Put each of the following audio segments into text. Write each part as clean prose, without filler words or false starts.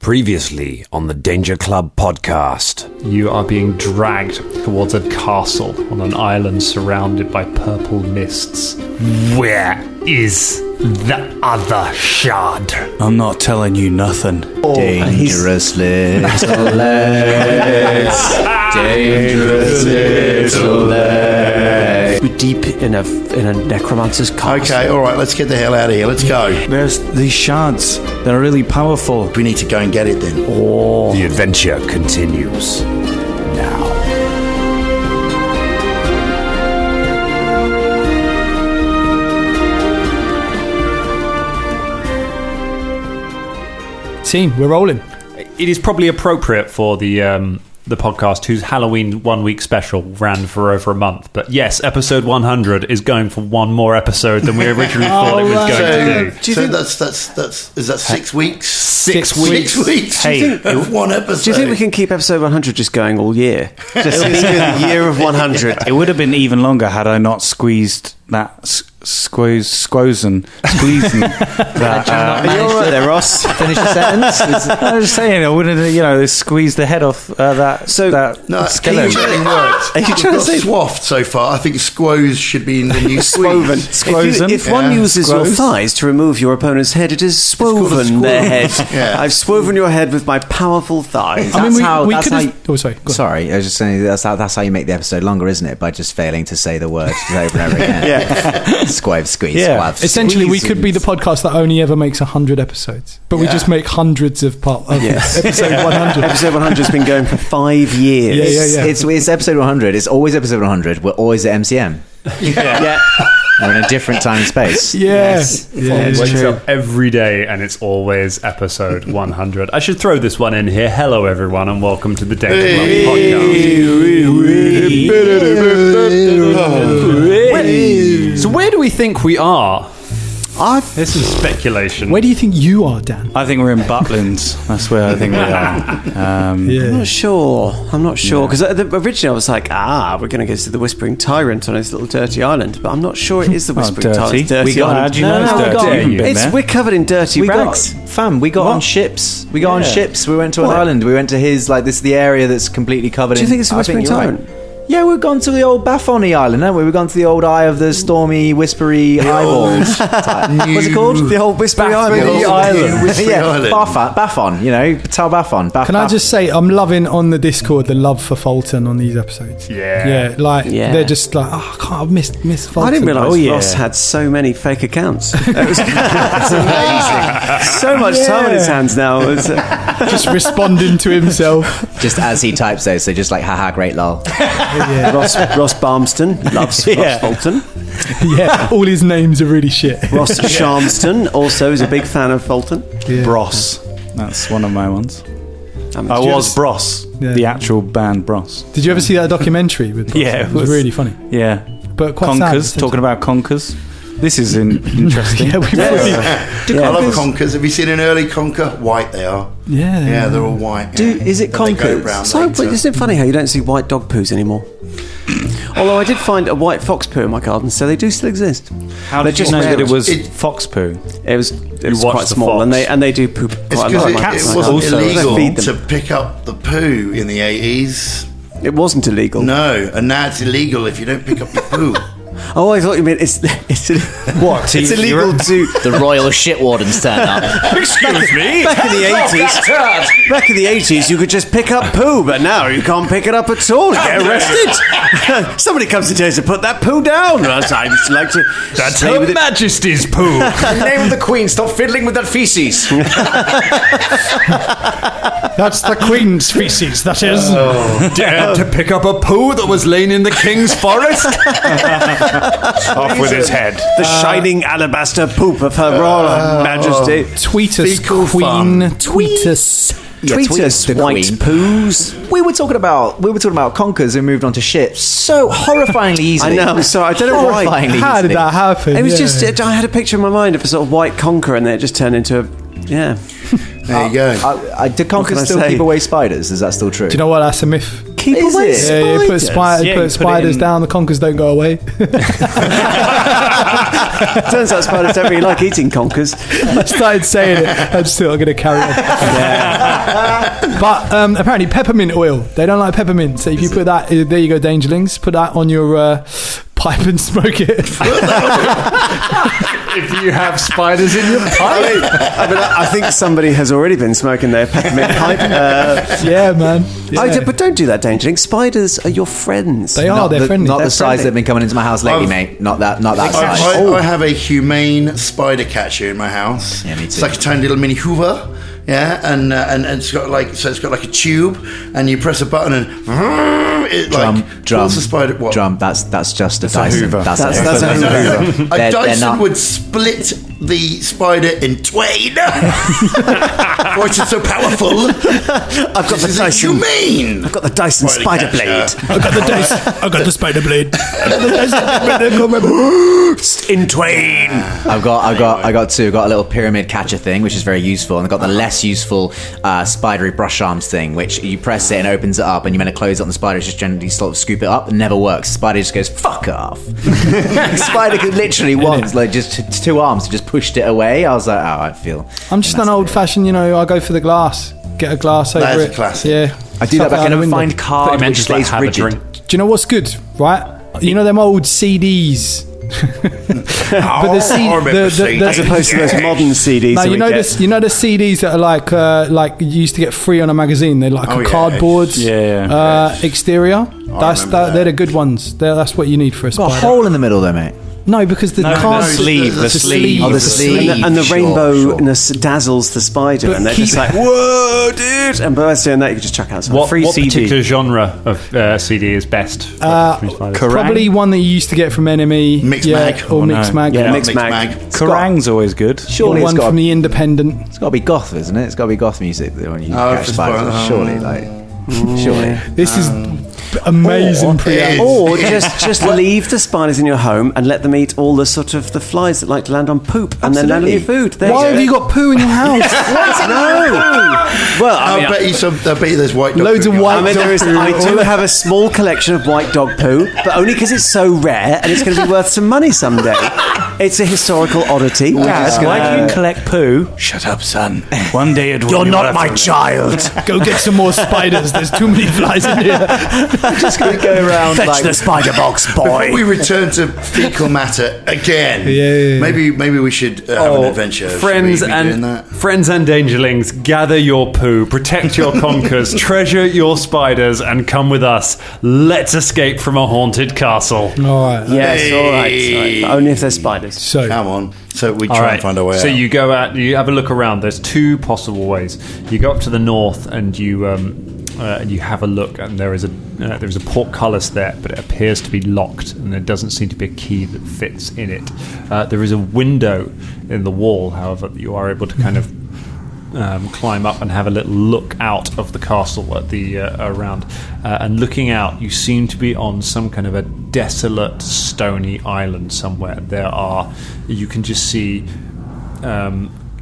Previously on the Danger Club podcast. You are being dragged towards a castle on an island surrounded by purple mists. Where is the other shard? I'm not telling you nothing. Dangerous little legs. Dangerous little legs. We're deep in a necromancer's castle. Okay, all right, let's get the hell out of here. Let's go. There's these shards. They're really powerful. We need to go and get it then. The adventure continues now. Team, we're rolling. It is probably appropriate for the podcast whose Halloween 1 week special ran for over a month. But yes, episode 100 is going for one more episode than we originally thought it was going to do. So that's is that 6 weeks? 6 weeks. 6 weeks. Hey, of one episode. Do you think we can keep episode 100 just going all year? It'll be the year of 100. It would have been even longer had I not squeezed that squeezing that. Are you all right there, Ross? Finish the sentence. I was just saying, I wouldn't have, squeezed the head off that. So that No, skeleton. it worked. Are you trying to say swaffed so far? I think squoze should be in the new swoven? Squozen? If one uses your Squoze. thighs to remove your opponent's head, it is called a swoven their head. squoze. Yeah. I've swoven your head with my powerful thighs. I mean, we that's could how have... Oh, sorry. Go on. Sorry, I was just saying that's how you make the episode longer, isn't it? By just failing to say the word over and over again. Yeah. Squave, squeeze, Yeah. squab. Essentially, we could be the podcast that only ever makes 100 episodes, but we just make hundreds of Yes. episode 100. Episode 100 has been going for 5 years. Yeah. It's episode 100. It's always episode 100. We're always at MCM. Yeah. We're in a different time and space. Yes. Yeah. Wakes up every day and it's always episode 100. I should throw this one in here. Hello, everyone, and welcome to the Danger Club podcast. So where do we think we are? This is speculation. Where do you think you are, Dan? I think we're in Butlins. That's where I think we are. I'm not sure. Because originally I was like, we're going to go to the Whispering Tyrant on his little dirty island. But I'm not sure it is the Whispering dirty. Tyrant. How do you know it's dirty? You haven't been there. We're covered in dirty rags. We got on ships. We got on ships. We went to an island. We went to his, this is the area that's completely covered in... Do you think it's the Whispering Tyrant? Right. Yeah, we've gone to the old Bathony Island, haven't we? We've gone to the old Eye of the Stormy, Whispery Eyeballs. What's it called? The old Whispering Island. Yeah, Bathon, Tal Bathon. Can I just say, I'm loving on the Discord the love for Fulton on these episodes. Yeah. They're just like, I can't have missed Fulton. I didn't realise Ross had so many fake accounts. That's amazing. So much time on his hands now. Just responding to himself. Just as he types those, so just haha, great lol. Ross Barmston loves Ross Fulton. Yeah, all his names are really shit. Ross Sharmston also is a big fan of Fulton. Yeah. Bros. That's one of my ones. I you was ever- Bros. Yeah. The actual band Bros. Did you ever see that documentary with Bros? Yeah, it was really funny. Yeah. But quite Conkers. sad. Talking about conkers. This is interesting. Yeah, I love conkers. Have you seen an early conker? White they are. Yeah, they're all white. Is it Then they go brown conkers? So, later. isn't it funny how you don't see white dog poos anymore? Although I did find a white fox poo in my garden, so they do still exist. How did you know that it was fox poo? It was watched quite the small, fox. and they do poop It's quite a lot. because it My wasn't garden. illegal Feed them. to pick up the poo in the 80s. It wasn't illegal. No, and now it's illegal if you don't pick up your poo. Oh, I thought you meant it's What? It's illegal to. The royal shit wardens turn up. Excuse me? Back in the 80s, you could just pick up poo, but now you can't pick it up at all. You get arrested. Somebody comes and tells you to put that poo down. I just like to. That's stay Her with it. Majesty's poo. In the name of the Queen, stop fiddling with that feces. That's the Queen's feces, that is. Dared to pick up a poo that was laying in the king's forest? Off with his head. The shining alabaster poop of Her Royal Majesty. Tweet us, Fecal Queen. fun. Tweet us. Tweet us, the white Queen. poos. We were talking about conkers and moved on to ships so horrifyingly easily. I know, I'm sorry, I don't know why. Horrifyingly How did easily. that happen? It was Yeah. just, I had a picture in my mind of a sort of white conker, and then it just turned into a, There you go. Do What can I conkers still say? keep away spiders? Is that still true? Do you know what? That's a myth. keep Is away it? spiders. Yeah, you put spiders down, the conkers don't go away. Turns out spiders don't really like eating conkers. I started saying it, I'm still going to carry on. But apparently peppermint oil, they don't like peppermint, so if you put that, there you go, Dangerlings, put that on your pipe and smoke it. If you have spiders in your pipe. I think somebody has already been smoking their peppermint pipe. Yeah, man. Yeah. But don't do that, Dangerling. Spiders are your friends. They are, they're friendly. Not They're the size that have been coming into my house lately, mate. Not that size. I have a humane spider catcher in my house. Yeah, me too. It's like a tiny little mini Hoover. Yeah, and it's got like a tube, and you press a button and it pulls the spider. What? Drum. That's just a Dyson. That's a Hoover. A Dyson not- would split the spider in twain. Which is so powerful. I've got the Dyson. Humane. I've got the Dyson spider blade. I got the spider blade. In twain. I got two. I got a little pyramid catcher thing, which is very useful, and I got the less useful spidery brush arms thing, which you press it and opens it up, and you're meant to close it on the spider. Just generally sort of scoop it up. It never works. The spider just goes fuck off. The spider could literally once, like just two arms, just pushed it away. I was like, oh, I feel. I'm just an old fashioned, I go for the glass. Get a glass over That is it. a classic. Yeah. I do that, but I can find Thought you card meant which just like stays have a rigid. drink. Do you know what's good, right? You know them old CDs. But the CD, As opposed to those modern CDs. no, that we get. you know the CDs that are like you used to get free on a magazine. They're like Oh, a yeah. cardboard exterior. remember that. They're the good ones. That's what you need for a Got a spider. hole in the middle there, mate. No, because the card sleeve. the sleeve. Oh, the sleeve. And the Sure, rainbowness dazzles the spider, But and they're keep- just like, "Whoa, dude!" And by doing that, you can just chuck out some What free CD. particular genre of CD is best? For spiders? Probably one that you used to get from NME. Mixed yeah, Mag. or Oh, no. Mixed Mag. Yeah, Not Mixed Mag. Kerrang's always good. Surely Or it's one got from the Independent. it's got to be goth, isn't it? It's got to be goth music that when you Oh, catch for spiders. spiders. Surely, surely. This is amazing preamble. Or just leave the spiders in your home and let them eat all the sort of the flies that like to land on poop and then land on your food. There Why you have go. you got poo in your house? Well, I mean, I bet you there's white dog Loads poo of in your white I mean, dog there is. poo. I do have a small collection of white dog poo, but only because it's so rare and it's going to be worth some money someday. It's a historical oddity. Dad, why do you collect poo? Shut up, son. One day it will. You're not my child. Go get some more spiders. There's too many flies in here. Just gonna go around Fetch like the spider box, Before we boy. return to fecal matter again, Yeah. maybe we should have an adventure. Should Friends we be doing that? friends and dangerlings, gather your poo, protect your conkers, treasure your spiders, and come with us. Let's escape from a haunted castle. All right. Yes, all right. But only if there's spiders. So Come on. So we All try right. and find our way So out. you go out, you have a look around. There's two possible ways. You go up to the north and you have a look, and there is a portcullis there, but it appears to be locked, and there doesn't seem to be a key that fits in it. There is a window in the wall, however, that you are able to kind of climb up and have a little look out of the castle at the around. And looking out, you seem to be on some kind of a desolate, stony island somewhere. You can just see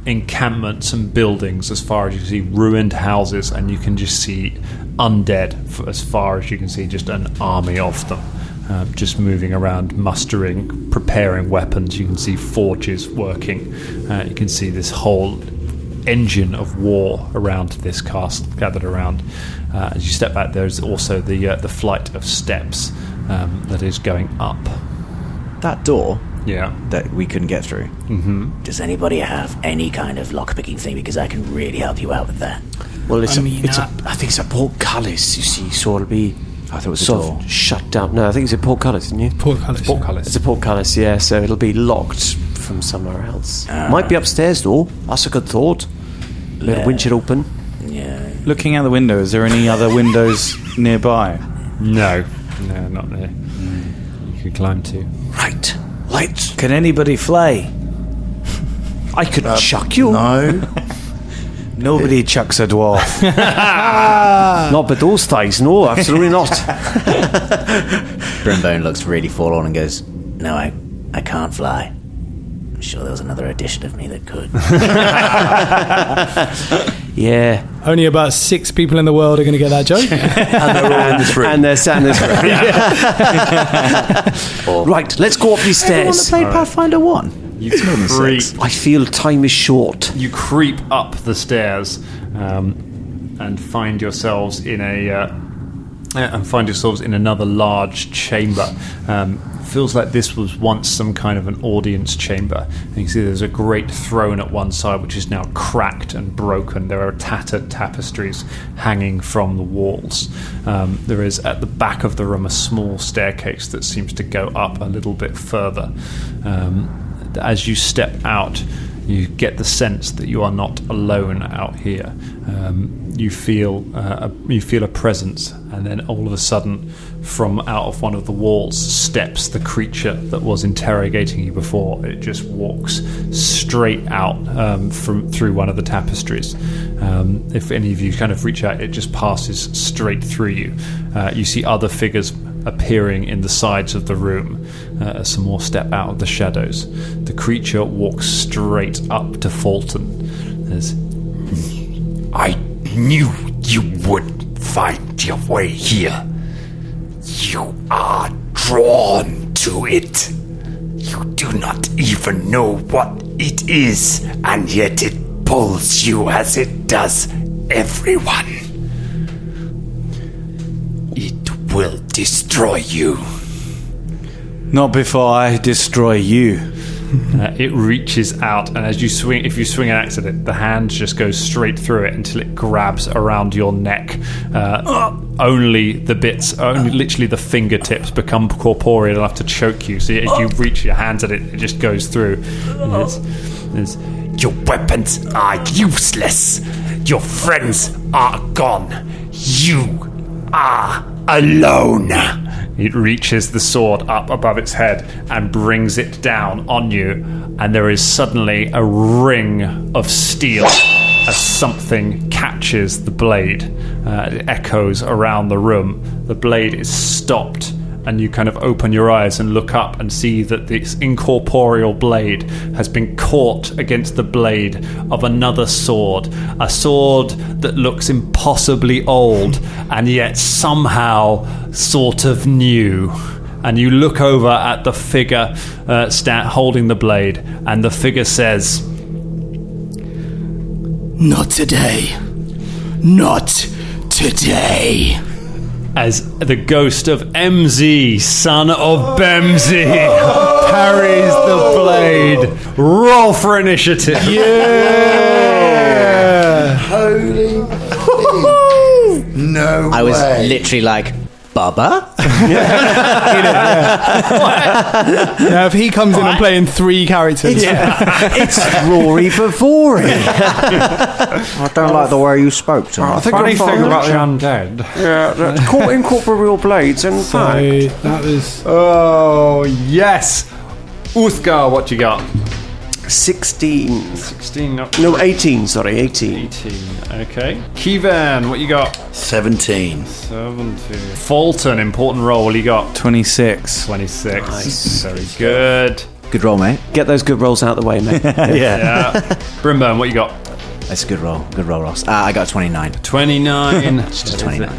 encampments and buildings as far as you can see, ruined houses, and you can just see undead as far as you can see, just an army of them. Just moving around, mustering, preparing weapons. You can see forges working. You can see this whole engine of war around this castle gathered around. As you step back, there's also the flight of steps that is going up. that door Yeah. that we couldn't get through. Mm-hmm. Does anybody have any kind of lockpicking thing? Because I can really help you out with that. Well, I I think it's a portcullis, you see, so it'll be I thought it was a sort door. of shut down. No, I think it's a portcullis, isn't it? Portcullis. It's a portcullis, yeah, so it'll be locked from somewhere else. Might be upstairs, though. That's a good thought. Let the winch it open. Yeah. Looking out the window, is there any other windows nearby? No, not there. You could climb to. Right. Light. Can anybody fly? I could chuck you. No. Nobody chucks a dwarf. Not with those thighs, no, absolutely not. Brimbone looks really forlorn and goes, "No, I can't fly." I'm sure there was another edition of me that could. Yeah. Only about 6 people in the world are going to get that joke. And they're all in this room. And they're sat in this room. Right, let's go up these Everyone stairs. that played Pathfinder 1. It's more than creep. 6. I feel time is short. You creep up the stairs and find yourselves in another large chamber. Feels like this was once some kind of an audience chamber. And you can see there's a great throne at one side which is now cracked and broken. There are tattered tapestries hanging from the walls. There is at the back of the room a small staircase that seems to go up a little bit further. As you step out, you get the sense that you are not alone out here. You feel a presence, and then all of a sudden, from out of one of the walls steps the creature that was interrogating you before. It just walks straight out from through one of the tapestries. If any of you kind of reach out, it just passes straight through you. You see other figures appearing in the sides of the room as some more step out of the shadows. The creature walks straight up to Fulton. I knew you would find your way here. You are drawn to it. You do not even know what it is, and yet it pulls you as it does everyone. It will destroy you. Not before I destroy you. It reaches out, and as you swing, if you swing an axe at it, the hand just goes straight through it until it grabs around your neck. Only literally the fingertips become corporeal enough to choke you. So as you reach your hands at it, it just goes through. Your weapons are useless. Your friends are gone. You are alone. It reaches the sword up above its head and brings it down on you, and there is suddenly a ring of steel as something catches the blade. It echoes around the room. The blade is stopped, and you kind of open your eyes and look up and see that this incorporeal blade has been caught against the blade of another sword. A sword that looks impossibly old and yet somehow sort of new. And you look over at the figure holding the blade, and the figure says, Not today. Not today. As the ghost of MZ, son of Bemzy, parries the blade. Roll for initiative. Yeah. Holy no I was way. literally like, Bubba? Now, if he comes in and playing 3 characters, It's Rory Bavori. I don't like the way you spoke to me. I think Funny thing about the undead. undead. Yeah, caught incorporeal blades and so that was Oh, yes. Uthgar, what you got? 16. 16, no, No, 18, sorry, 18. 18. Okay. Keevan, what you got? 17. 17. Fulton, important roll. What you got? 26. 26. Nice. Very good. Good roll, mate. Get those good rolls out of the way, mate. Yeah. Brimburn, what you got? That's a good roll. Good roll, Ross. I got 29. 29. Just 29.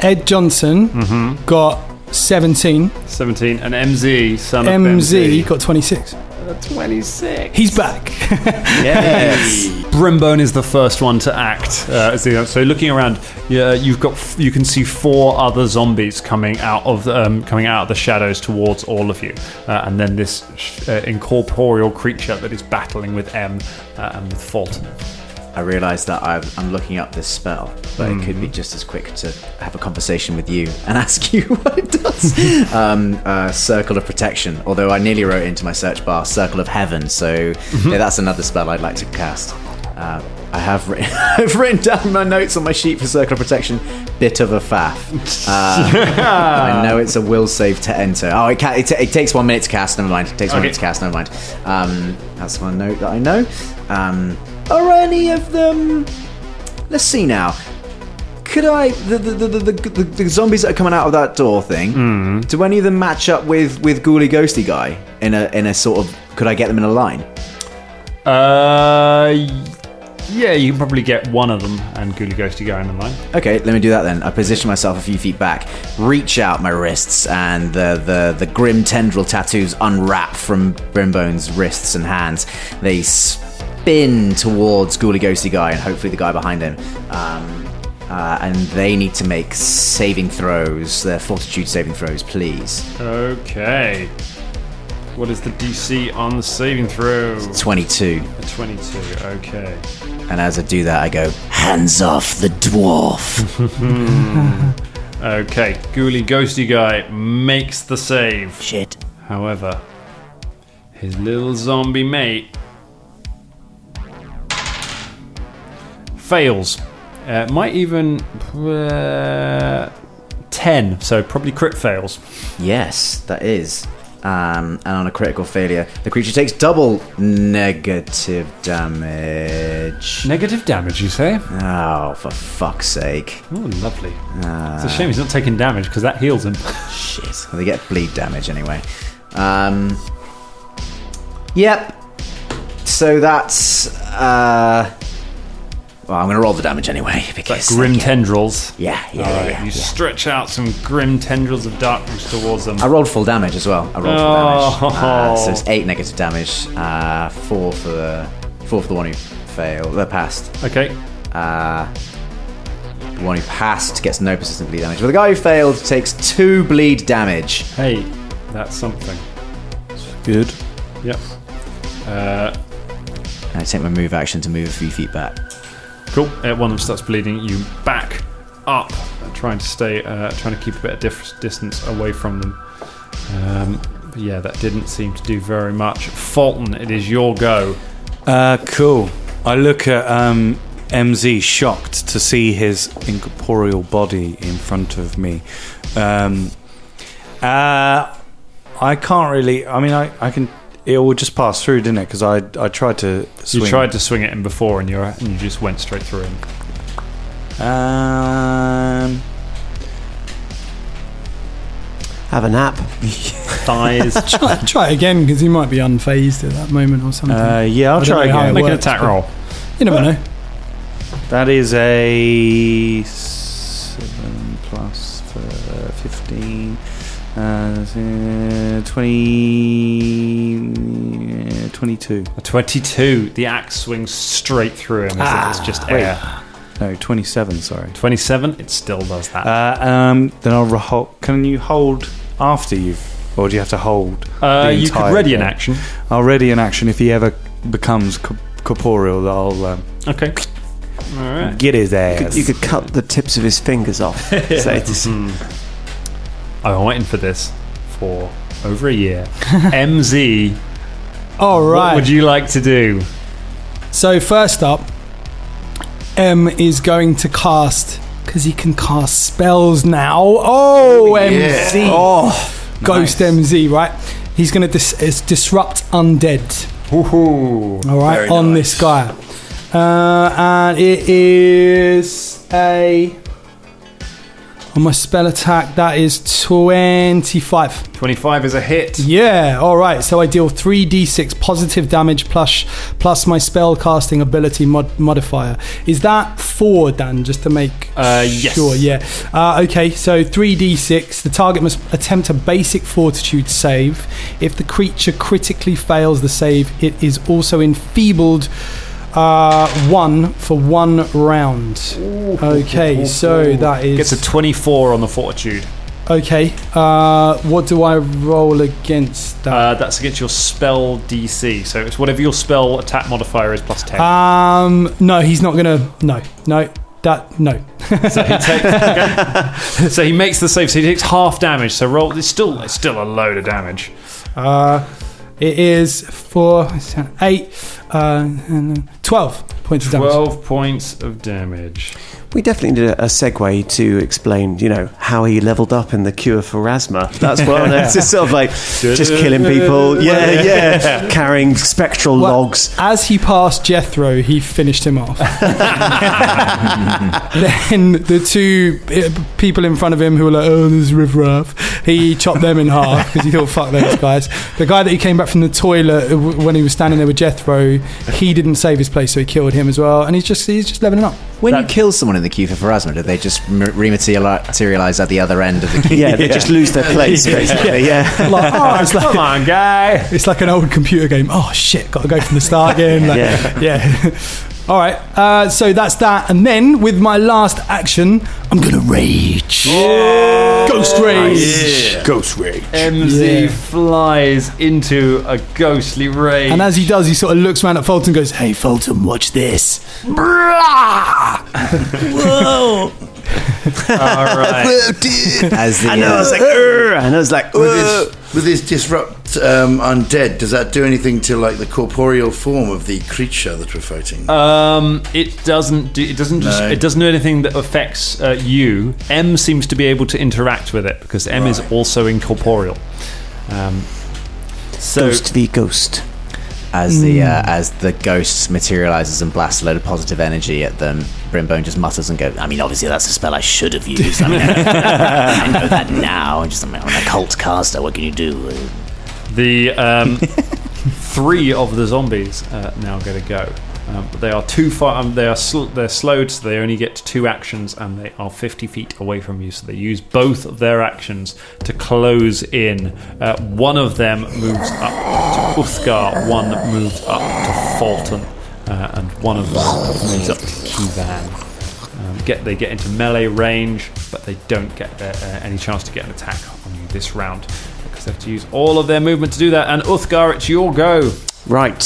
Ed Johnson got 17. 17. And MZ, son of MZ got 26. 26. He's back. Yes. Brimbone is the first one to act. So looking around, you can see 4 other zombies coming out of the shadows towards all of you, and then this incorporeal creature that is battling with M and with Fulton. I realise that I'm looking up this spell, but it could be just as quick to have a conversation with you and ask you what it does. Circle of Protection, although I nearly wrote into my search bar Circle of Heaven, so that's another spell I'd like to cast. I've written down my notes on my sheet for Circle of Protection, bit of a faff. I know it's a will save to enter. Oh, it takes 1 minute to cast, never mind. It takes 1 minute to cast, never mind. That's one note that I know. Are any of them... Let's see now. Could I... The zombies that are coming out of that door thing, do any of them match up with Ghouly Ghosty guy in a sort of Could I get them in a line? Yeah, you can probably get one of them and Ghoulie Ghosty Guy in the line. Okay, let me do that then. I position myself a few feet back, reach out my wrists, and the grim tendril tattoos unwrap from Brimbone's wrists and hands. They spin towards Ghoulie Ghosty Guy and hopefully the guy behind him. And they need to make saving throws, their fortitude saving throws, please. Okay. What is the DC on the saving throw? 22. A 22, okay. And as I do that, I go, hands off the dwarf. Okay, Ghoulie Ghosty Guy makes the save. Shit. However, his little zombie mate fails. Might even 10, so probably crit fails. Yes, that is. And on a critical failure, the creature takes double negative damage. Negative damage, you say? Oh, for fuck's sake. Oh, lovely. It's a shame he's not taking damage, because that heals him. Shit. Well, they get bleed damage anyway. Yep. So that's... well, I'm going to roll the damage anyway, because... Grim tendrils. Yeah. You stretch out some grim tendrils of darkness towards them. I rolled full damage as well. I rolled full damage. So it's 8 negative damage, 4 for the one who failed, passed. Okay. The one who passed gets no persistent bleed damage. But the guy who failed takes 2 bleed damage. Hey, that's something. Good. Yep. And I take my move action to move a few feet back. Cool. One of them starts bleeding. You back up, trying to keep a bit of distance away from them. But yeah, that didn't seem to do very much. Fulton, it is your go. Cool. I look at MZ, shocked to see his incorporeal body in front of me. I can't really. I mean, I can. It will just pass through, didn't it? Because I tried to swing. You tried to swing at him before, and you just went straight through him. Have a nap. Thighs. Try it again, because he might be unfazed at that moment or something. Yeah, I'll try again. Make an attack roll. You never know. That is a 7 plus 15. 22. A 22. The axe swings straight through him as if it's just air. No, 27, sorry. 27? It still does that. Then I'll can you hold after you've... Or do you have to hold the you could entire ready an thing? action. I'll ready an action if he ever becomes corporeal. I'll okay. All right. get his ass. You could cut the tips of his fingers off. Say to I've been waiting for this for over a year. MZ, All right. what would you like to do? So first up, M is going to cast, because he can cast spells now. Oh, MZ. Oh, Ghost MZ, right? He's going to disrupt undead. All right, Very on nice. this guy. And it is a... On my spell attack, that is 25. 25 is a hit. Yeah, all right. So I deal 3d6 positive damage plus my spell casting ability modifier. Is that 4, Dan? Just to make yes. sure. Yeah. Okay. So 3d6. The target must attempt a basic fortitude save. If the creature critically fails the save, it is also enfeebled. 1 for 1 round. Okay, so that is... Gets a 24 on the fortitude. Okay, what do I roll against that? That's against your spell DC. So it's whatever your spell attack modifier is plus 10. No, he's not gonna... No. No. So he takes... Okay. So he makes the save. So he takes half damage. So roll... It's still a load of damage. It is 4, 8, 12 points of damage. 12 points of damage. We definitely need a segue to explain, how he leveled up in the cure for asthma. That's what it's just sort of like just killing people. Yeah. Carrying spectral logs. As he passed Jethro, he finished him off. Then the two people in front of him who were like, "Oh, this is riffraff," he chopped them in half because he thought, "Fuck those guys." The guy that he came back from the toilet when he was standing there with Jethro, he didn't save his place, so he killed him as well. And he's just leveling up. When you kill someone in the queue for Pharasma, did they just rematerialize at the other end of the queue? Yeah, they just lose their place, basically. Yeah. Come on, guy. It's like an old computer game. Oh shit, got to go from the start again. Yeah. All right, so that's that. And then with my last action, I'm going to rage. Ghost rage. Yeah. Ghost rage. MZ flies into a ghostly rage. And as he does, he sort of looks around at Fulton and goes, "Hey, Fulton, watch this." Whoa! All right. And I was like, With his disrupt undead, does that do anything to like the corporeal form of the creature that we're fighting? It doesn't do. It doesn't do anything that affects you. M seems to be able to interact with it because M is also incorporeal. Ghost v ghost. As the ghost materializes and blasts a load of positive energy at them, Brimbone just mutters and goes, "I mean, obviously that's a spell I should have used. I mean, I know that now. I'm an occult caster. What can you do?" The 3 of the zombies now get to go. But they are too far. They're slowed, so they only get 2 actions, and they are 50 feet away from you. So they use both of their actions to close in. One of them moves up to Uthgar, one moves up to Fulton, and one of them moves up to Kivan. They get into melee range, but they don't get any chance to get an attack on you this round because they have to use all of their movement to do that. And Uthgar, it's your go. Right.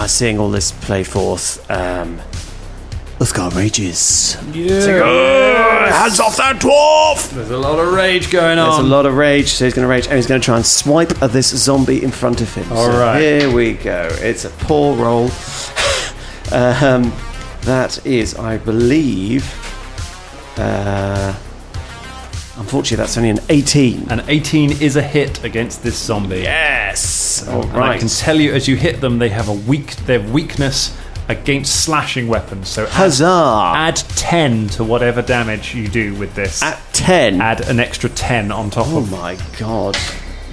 Seeing all this play forth, Uthgar rages. Hands off that dwarf! There's a lot of rage going on. There's a lot of rage, so he's going to rage, and he's going to try and swipe at this zombie in front of him. All right. Here we go. It's a poor roll. That is, I believe... unfortunately, that's only an 18. An 18 is a hit against this zombie. Yes. All And right. I can tell you, as you hit them, they have their weakness against slashing weapons. So Huzzah! add 10 to whatever damage you do with this. At 10. Add an extra 10 on top Oh of. my god.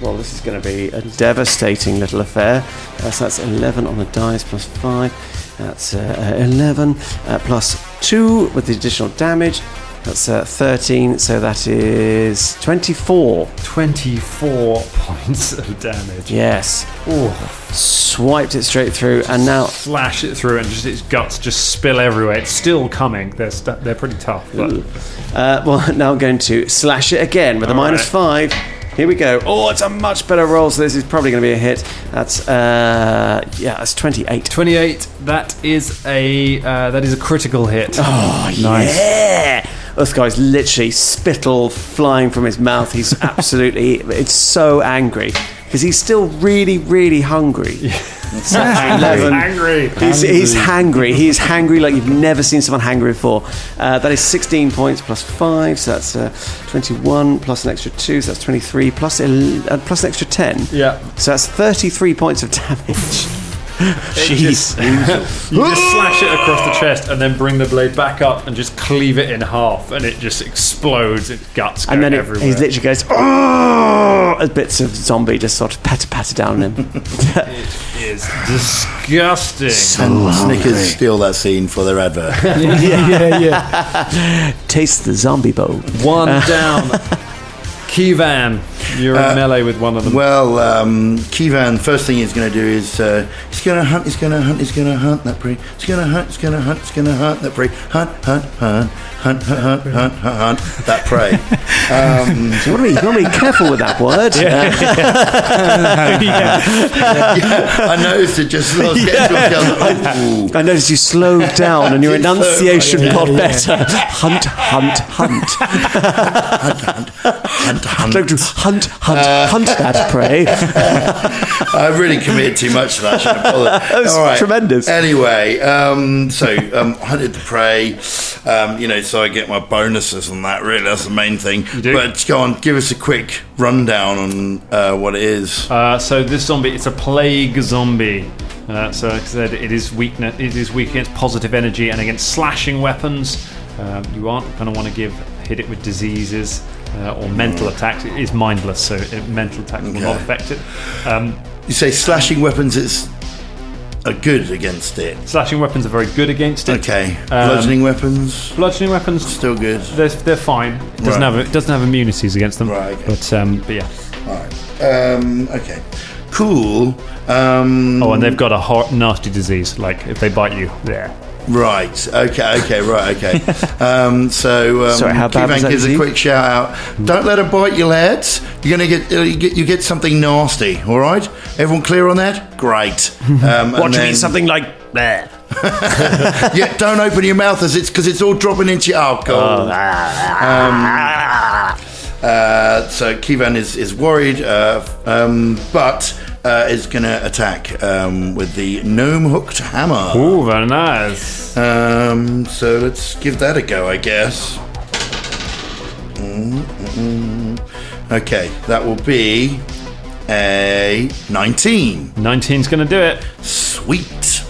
Well, this is going to be a devastating little affair. So that's 11 on the dice plus 5. That's 11 plus 2 with the additional damage. That's 13, so that is 24. 24 points of damage. Yes. Ooh. Swiped it straight through, and now... Slash it through, and just its guts just spill everywhere. It's still coming. They're pretty tough. But. Now I'm going to slash it again with a minus 5. Here we go. Oh, it's a much better roll, so this is probably going to be a hit. That's that's 28. 28. That is a critical hit. Oh, nice. Yeah! This guy's literally spittle flying from his mouth. He's it's so angry because he's still really, really hungry. He's angry. He's hangry. He's hangry like you've never seen someone hangry before. That is 16 points plus 5, so that's 21 plus an extra 2, so that's 23 plus an extra 10. Yeah. So that's 33 points of damage. Jeez. You just slash it across the chest and then bring the blade back up and just cleave it in half, and it just explodes. Its guts go everywhere. He literally goes, "Oh!" as bits of zombie just sort of patter down on him. It is disgusting. And Snickers steal that scene for their advert. Yeah. Taste the zombie bowl. 1 down. Kivan, you're in melee with one of them. Well, Kivan, first thing he's going to do is he's going to hunt that prey. He's going to hunt that prey. Hunt that prey. You want to be careful with that word. I noticed it just getting to I noticed you slowed down and your enunciation got better. Hunt. hunt. I'd like to hunt hunt that prey. I really committed too much to that. I shouldn't have bothered. That was tremendous. Anyway, hunted the prey. So I get my bonuses on that. Really, that's the main thing. You do? But go on, give us a quick rundown on what it is. So this zombie, it's a plague zombie. So like I said, it is weak against positive energy and against slashing weapons. You aren't going to want to hit it with diseases or mental attacks. It is mindless, so mental attacks will not affect it. You say slashing weapons are good against it. Slashing weapons are very good against it. Okay. Bludgeoning weapons. Bludgeoning weapons still good. They're fine. It doesn't have immunities against them. Right. Okay. But yeah. All right. Okay. Cool. And they've got a nasty disease. Like if they bite you, there. Right. Okay. Right. Okay. Sorry, how bad was that gives a quick shout out. Don't let her bite you, lads. You're gonna get something nasty. All right. Everyone clear on that? Great. What do you mean? Something like that? Yeah. Don't open your mouth because it's all dropping into your alcohol. So Kivan is worried, but is going to attack with the gnome-hooked hammer. Ooh, very nice. So let's give that a go, I guess. Okay, that will be a 19. 19's going to do it. Sweet.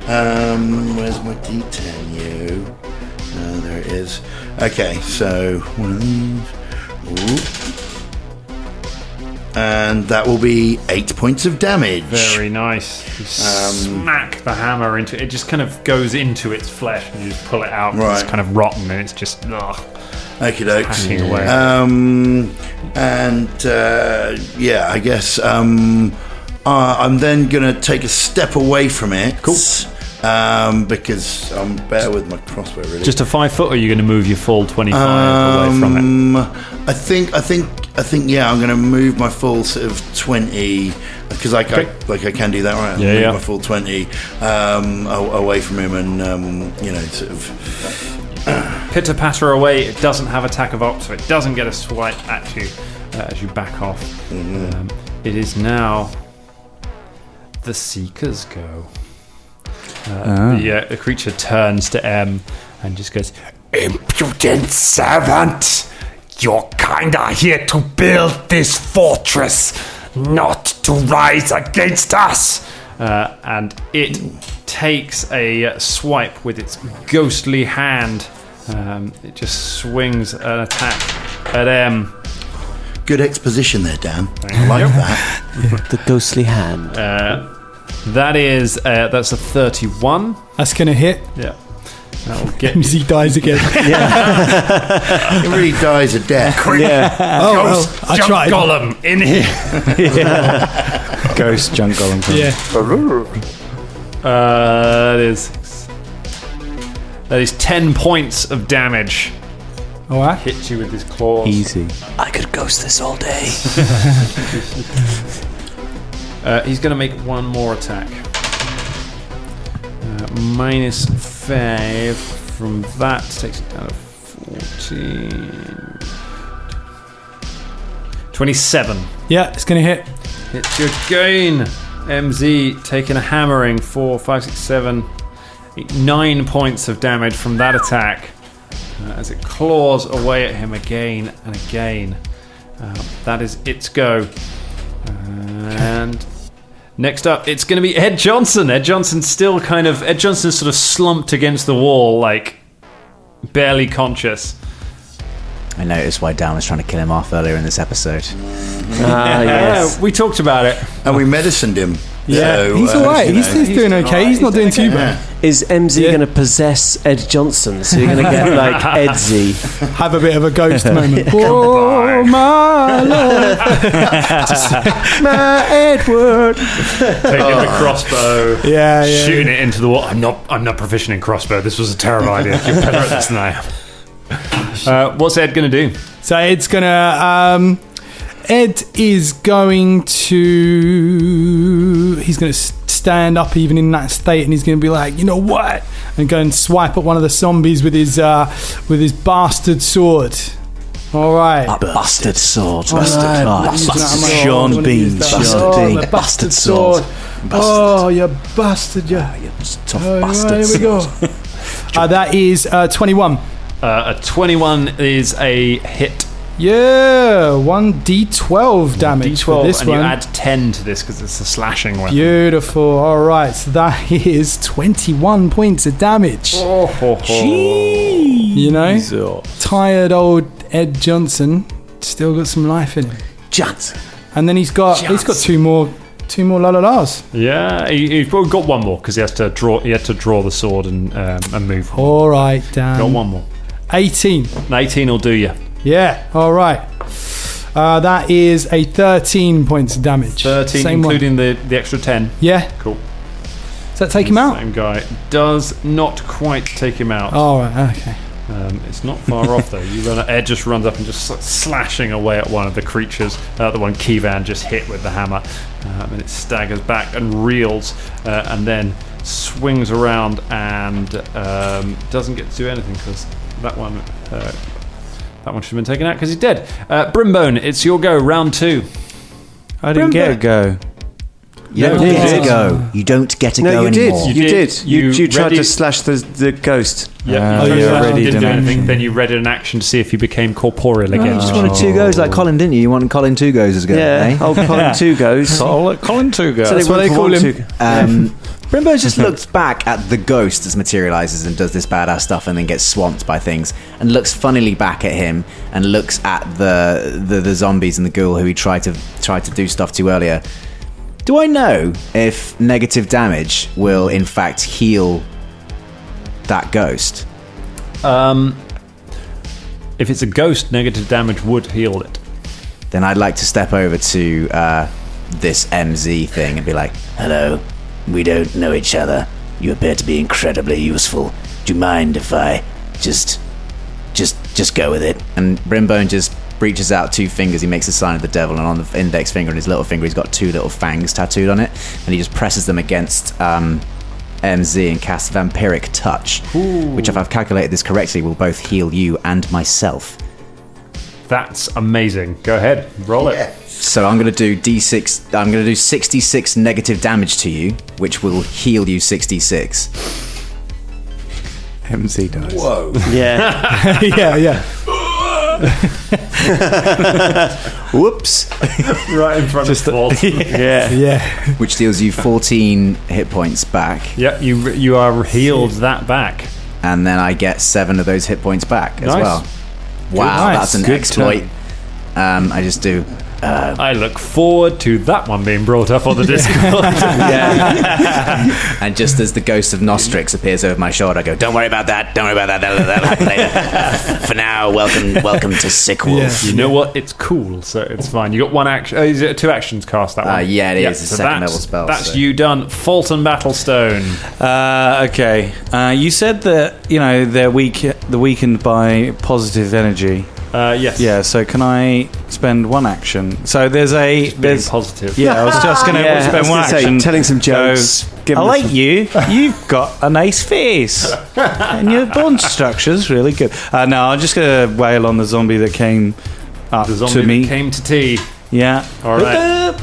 Where's my D10, you? There it is. Okay, so one of these. Ooh. And that will be 8 points of damage. Very nice. You smack the hammer into it. It just kind of goes into its flesh and you just pull it out. Right. It's kind of rotten and it's just Okie dokes. hacking away. I guess I'm then going to take a step away from it. Cool. Because I'm better with my crossbow, really. Just a 5 foot, or are you going to move your full 25 away from it? I think, yeah, I'm going to move my full sort of 20 because I can do that, right? Yeah, move my full 20 away from him, and sort of pitter patter away. It doesn't have attack of op, so it doesn't get a swipe at you as you back off. Mm-hmm. It is now the Seeker's go. The creature turns to M and just goes, Impudent servant! You're kinda here to build this fortress, not to rise against us! and it takes a swipe with its ghostly hand. It just swings an attack at M. Good exposition there, Dan. I like that. The ghostly hand. That's a 31. That's going to hit. Yeah. That'll get MZ dies again. It really dies a death. Yeah. I tried. Golem in here. Ghost junk golem. That is 10 points of damage. All right. Hits you with his claws. Easy. I could ghost this all day. He's going to make one more attack. Minus 5 from that takes it down to 14. 27. Yeah, it's going to hit. It's your gain. MZ taking a hammering. 4, 5, 6, 7, 8, 9 points of damage from that attack as it claws away at him again and again. That is its go. And next up, it's going to be Ed Johnson. Ed Johnson's sort of slumped against the wall, like barely conscious. I noticed why Dan was trying to kill him off earlier in this episode. Yes. We talked about it. And we medicined him. Yeah, So, he's all right. He's doing okay. He's not doing too bad. Is MZ going to possess Ed Johnson? So you're going to get like Edsy. Have a bit of a ghost moment. Oh, my love. My Edward. Taking the crossbow, Yeah. shooting it into the wall. I'm not proficient in crossbow. This was a terrible idea. You're better at this than I am. What's Ed going to do? So Ed's gonna. Ed is going to. He's going to stand up even in that state, and he's going to be like, you know what, and go and swipe at one of the zombies with his bastard sword. All right. A busted sword. Busted. Sean Bean. The bastard sword. Oh, you bastard, you. Tough Here bastards. we go. That is 21. A 21 is a hit. Yeah, 1d12 damage for this and one. you add 10 to this because it's a slashing weapon. Beautiful. All right, so that is 21 points of damage. You know, tired old Ed Johnson still got some life in him. Johnson. And then he's got two more la la las. Yeah, he's got one more because he had to draw the sword and move. All right, Dan. Got one more. 18. 18 will do you. Yeah. All right. That is a 13 points of damage. 13, Same including the extra 10. Yeah. Cool. Does that take him out? Same guy. Does not quite take him out. All right. Okay. It's not far off though. Ed just runs up and just slashing away at one of the creatures. The one Kevan just hit with the hammer, and it staggers back and reels, and then swings around and doesn't get to do anything because that one should have been taken out because he's dead. Brimbone, it's your go. Round 2. I didn't get a go. You don't get to go. You don't get to go anymore. You did. You tried ready- to slash the ghost. Yeah, already didn't do done anything. Then you read an action to see if you became corporeal again. You just wanted 2 goes like Colin, didn't you? You wanted Colin 2 goes as good, eh? Oh, Colin 2 goes. Colin 2 goes. So That's what they call him. Brimbo just looks back at the ghost that materializes and does this badass stuff and then gets swamped by things and looks funnily back at him and looks at the zombies and the ghoul who he tried to do stuff to earlier. Do I know if negative damage will in fact heal that ghost? If it's a ghost, negative damage would heal it. Then I'd like to step over to this MZ thing and be like, "Hello, we don't know each other. You appear to be incredibly useful. Do you mind if I just go with it?" And Brimbone just reaches out 2 fingers. He makes the sign of the devil, and on the index finger and his little finger, he's got 2 little fangs tattooed on it, and he just presses them against MZ and casts Vampiric Touch, which, if I've calculated this correctly, will both heal you and myself. That's amazing. Go ahead, roll it. So I'm going to do D6. I'm going to do 66 negative damage to you, which will heal you 66. MZ dies. Whoa. Yeah. yeah. Whoops. Right in front of Vault. Yeah. Which deals you 14 hit points back, Yeah, you are healed that back. and then I get 7 of those hit points back as Nice. well. Wow, Nice. that's an Good exploit. I just do. I look forward to that one being brought up on the Discord. And just as the ghost of Nostrix appears over my shoulder, I go, "Don't worry about that. Don't worry about that. That'll happen later. For now, welcome to Sick Wolf." You know what? It's cool, so it's fine. You got 1 action. Is it 2 actions cast that one? Yeah, it is. It's a second that's- level spell, That's so. you done. Fulton Battlestone. Okay. You said that they're weakened by positive energy. Yes. Yeah. So can I spend 1 action? So Being there's positive. Yeah, I was just going to Yeah, I spend was 1 gonna say, action. telling some jokes. Give I them like some- you. You've got a nice face, and your bone structure's really good. No, I'm just going to wail on the zombie that came up The zombie to me. that came to tea. Yeah. All right.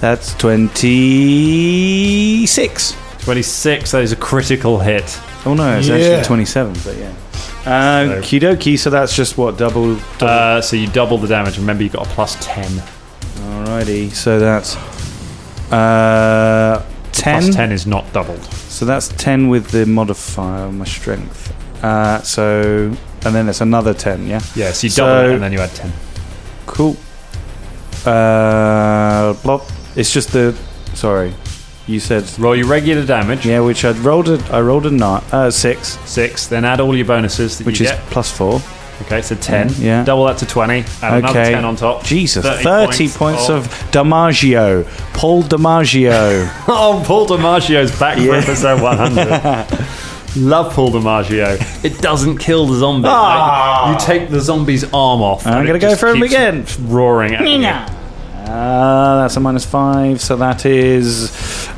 That's 26. 26. That is a critical hit. Oh no, it's Yeah. actually 27. But yeah. Okie dokie. So that's just what double. So you double the damage. Remember, you got a +10. Alrighty. So that's 10. +10 is not doubled. So that's 10 with the modifier on my strength. And then it's another 10. Yeah. Yeah. So you double it and then you add 10. Cool. Blop. It's just the. Sorry, you said. Roll your regular damage. Yeah, which I rolled a 6, 6. Then add all your bonuses that which you is get. +4. Okay, so 10. Yeah. Double that to 20. Add another 10 on top. Jesus, 30 points of Damaggio. Paul Damaggio. Oh, Paul DiMaggio's back for episode 100. Love Paul DiMaggio. It doesn't kill the zombie. Like, you take the zombie's arm off. I'm and gonna it go just for him keeps again. Roaring at you. That's a -5, so that is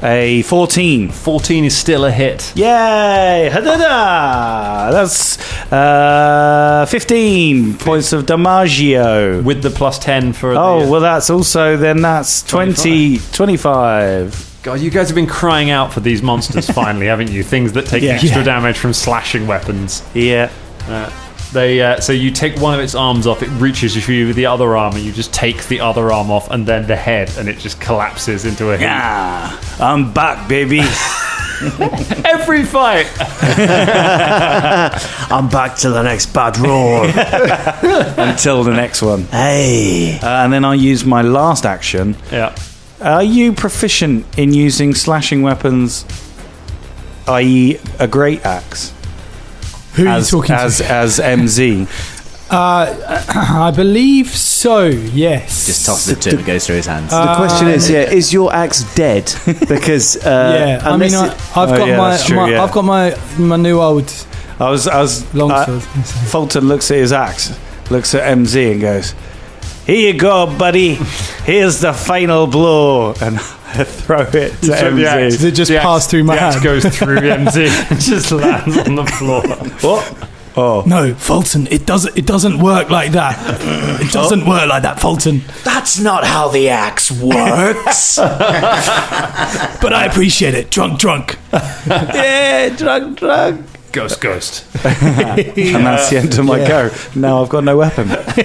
a 14. 14 is still a hit. Yay! Ha-da-da! That's 15 points of Damagio. With the +10 for that's also, then that's 25. God, you guys have been crying out for these monsters finally, haven't you? Things that take extra damage from slashing weapons. Yeah. So you take one of its arms off, it reaches for you with the other arm, and you just take the other arm off, and then the head, and it just collapses into a heap. Yeah, I'm back, baby. Every fight. I'm back to the next bad roar. Until the next one. Hey. And then I'll use my last action. Yeah. Are you proficient in using slashing weapons, i.e. a great axe? Who are you talking to? As MZ? I believe so, yes. Just tosses it to him and goes through his hands. The question is your axe dead? Because I've got my new old I was longsword. Fulton looks at his axe, looks at MZ and goes, "Here you go, buddy. Here's the final blow." And I throw it to MZ. Does it just pass through my hand? The axe goes through MZ and just lands on the floor. What? Oh no, Fulton! It doesn't work like that. It doesn't work like that, Fulton. That's not how the axe works. But I appreciate it. Drunk. yeah, drunk. Ghost. And that's the end of my go. Now I've got no weapon. Worth it.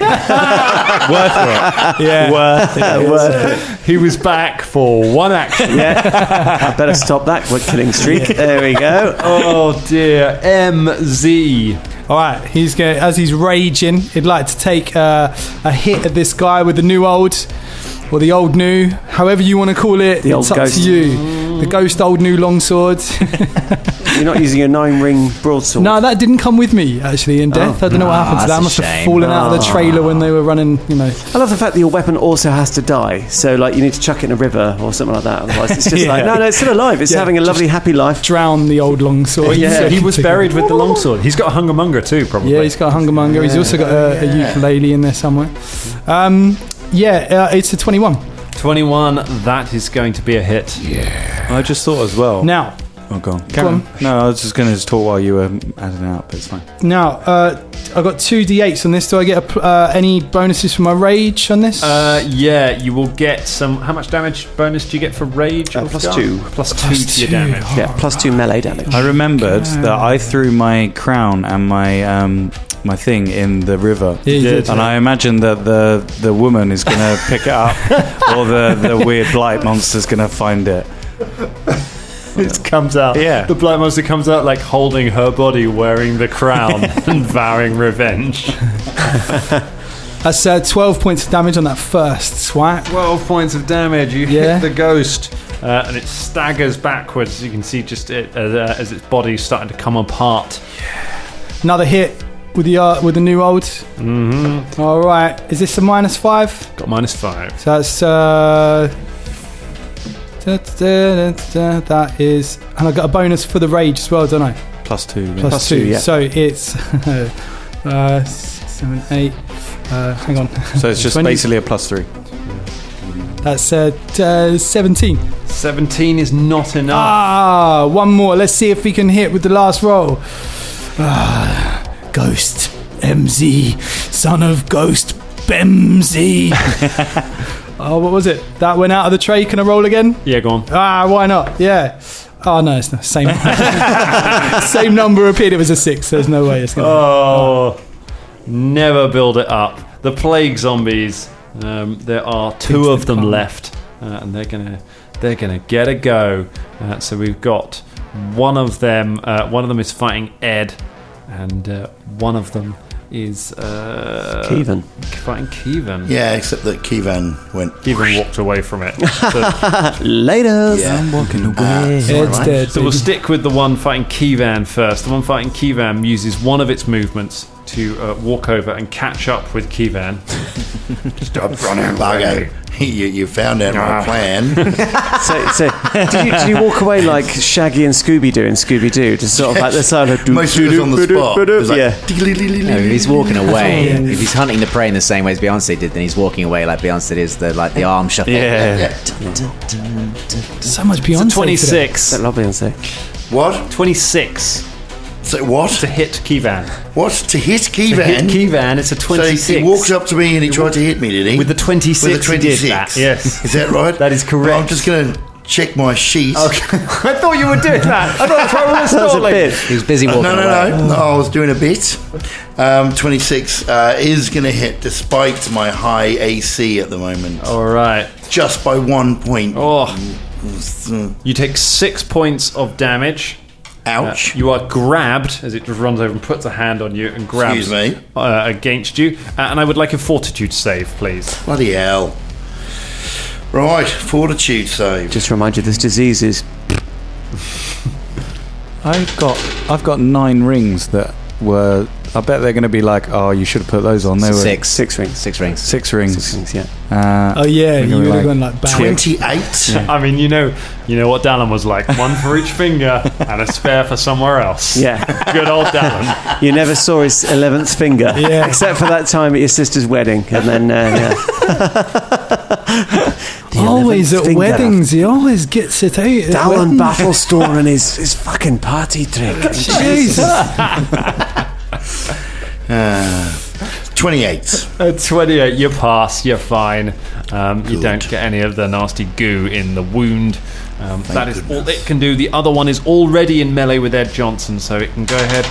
Yeah. Worth it. He was back for one action. I better stop that killing streak. There we go. Oh dear. MZ. All right, as he's raging, he'd like to take a hit at this guy with the new old, or the old new, however you want to call it. The it's old up ghost. to you. The ghost old new longsword. You're not using a 9-ring broadsword? No, that didn't come with me, actually, in Death. I don't know what happened to that. I must have fallen out of the trailer when they were running, I love the fact that your weapon also has to die. So, you need to chuck it in a river or something like that. Otherwise, it's just no, it's still alive. It's having a lovely, happy life. Drown the old longsword. So he was buried with the longsword. He's got a hungermonger too, probably. Yeah, he's got a hungermonger. He's also got a ukulele in there somewhere. It's a 21. 21, that is going to be a hit. Yeah. I just thought as well. Now. Oh, go on. Go on. No, I was just going to talk while you were adding out, but it's fine. Now, I've got 2 d8s on this. Do I get any bonuses for my rage on this? Yeah, you will get some. How much damage bonus do you get for rage? +2. +2 to your damage. Yeah, +2 melee damage. I remembered that I threw my crown and my thing in the river. Yeah, you did. And I imagine that the woman is going to pick it up, or the weird blight monster's going to find it. It comes out. Yeah. The blight monster comes out holding her body, wearing the crown, and vowing revenge. That's 12 points of damage on that first swat. 12 points of damage. You hit the ghost, and it staggers backwards. You can see just as its body's starting to come apart. Another hit with the new old. Mm-hmm. All right. Is this a -5? Got -5. So that's that is, and I got a bonus for the rage as well, don't I? +2. Yeah. +2. Yeah. So it's 6, 7, 8. Hang on. So it's just 20. basically a +3. That's 17. 17 is not enough. One more. Let's see if we can hit with the last roll. Ghost MZ, son of Ghost Bemzy. What was it? That went out of the tray. Can I roll again? Yeah, go on. Why not? Yeah. Oh no, it's not same. Same number appeared. It was a 6. There's no way it's gonna. Never build it up. The plague zombies. There are 2 of them left, and they're gonna get a go. So we've got one of them. One of them is fighting Ed, and one of them is Kevin. Fighting Kevin. Yeah, except that Kevin went. Kevin walked away from it. Later. Yeah. I'm walking away. It's dead. So we'll stick with the one fighting Kevin first. The one fighting Kevin uses one of its movements to walk over and catch up with Kivan. Stop running Bugger, away. you found out my plan. So did you walk away like Shaggy and Scooby-Doo in Scooby-Doo? Just sort of like the sound of... Most of it was on the spot. It was like, No, if he's walking away, if he's hunting the prey in the same way as Beyonce did, then he's walking away like Beyonce is the arm shuffle. Yeah. So much Beyonce. It's a 26. I love Beyonce. What? 26 So what? to hit Kivan. What? To hit To hit Kivan? Kivan, it's a 26. So he walked up to me and he tried to hit me, did he? With the 26, With the 26. he did that. Yes. Is that right? That is correct. Well, I'm just going to check my sheet. Okay. I thought you were doing that. I thought that's what we were That was a stalling. bit. He was busy walking away. No, I was doing a bit. 26 is going to hit despite my high AC at the moment. All right. Just by 1 point. Oh. You take 6 points of damage. Ouch. You are grabbed as it just runs over and puts a hand on you and grabs Excuse me. Against you. And I would like a fortitude save, please. Bloody hell. Right, fortitude save. Just to remind you, this disease is... I've got 9 rings that were. I bet they're going to be like, oh, you should have put those on. They were 6 rings. 6 rings. 6 rings. 6 rings, yeah. Oh yeah, They're you gonna would be have gone like bad. 28. I mean, you know what Dallin was like. One for each finger and a spare for somewhere else. Yeah. Good old Dallin. You never saw his 11th finger. Yeah. Except for that time at your sister's wedding. And then, yeah. Always at finger. weddings, he always gets it out. at Dallin weddings. Battlestone and his fucking party trick. Jesus. 28. 28, you pass, you're fine. You don't get any of the nasty goo in the wound. That is all it can do. The other one is already in melee with Ed Johnson, so it can go ahead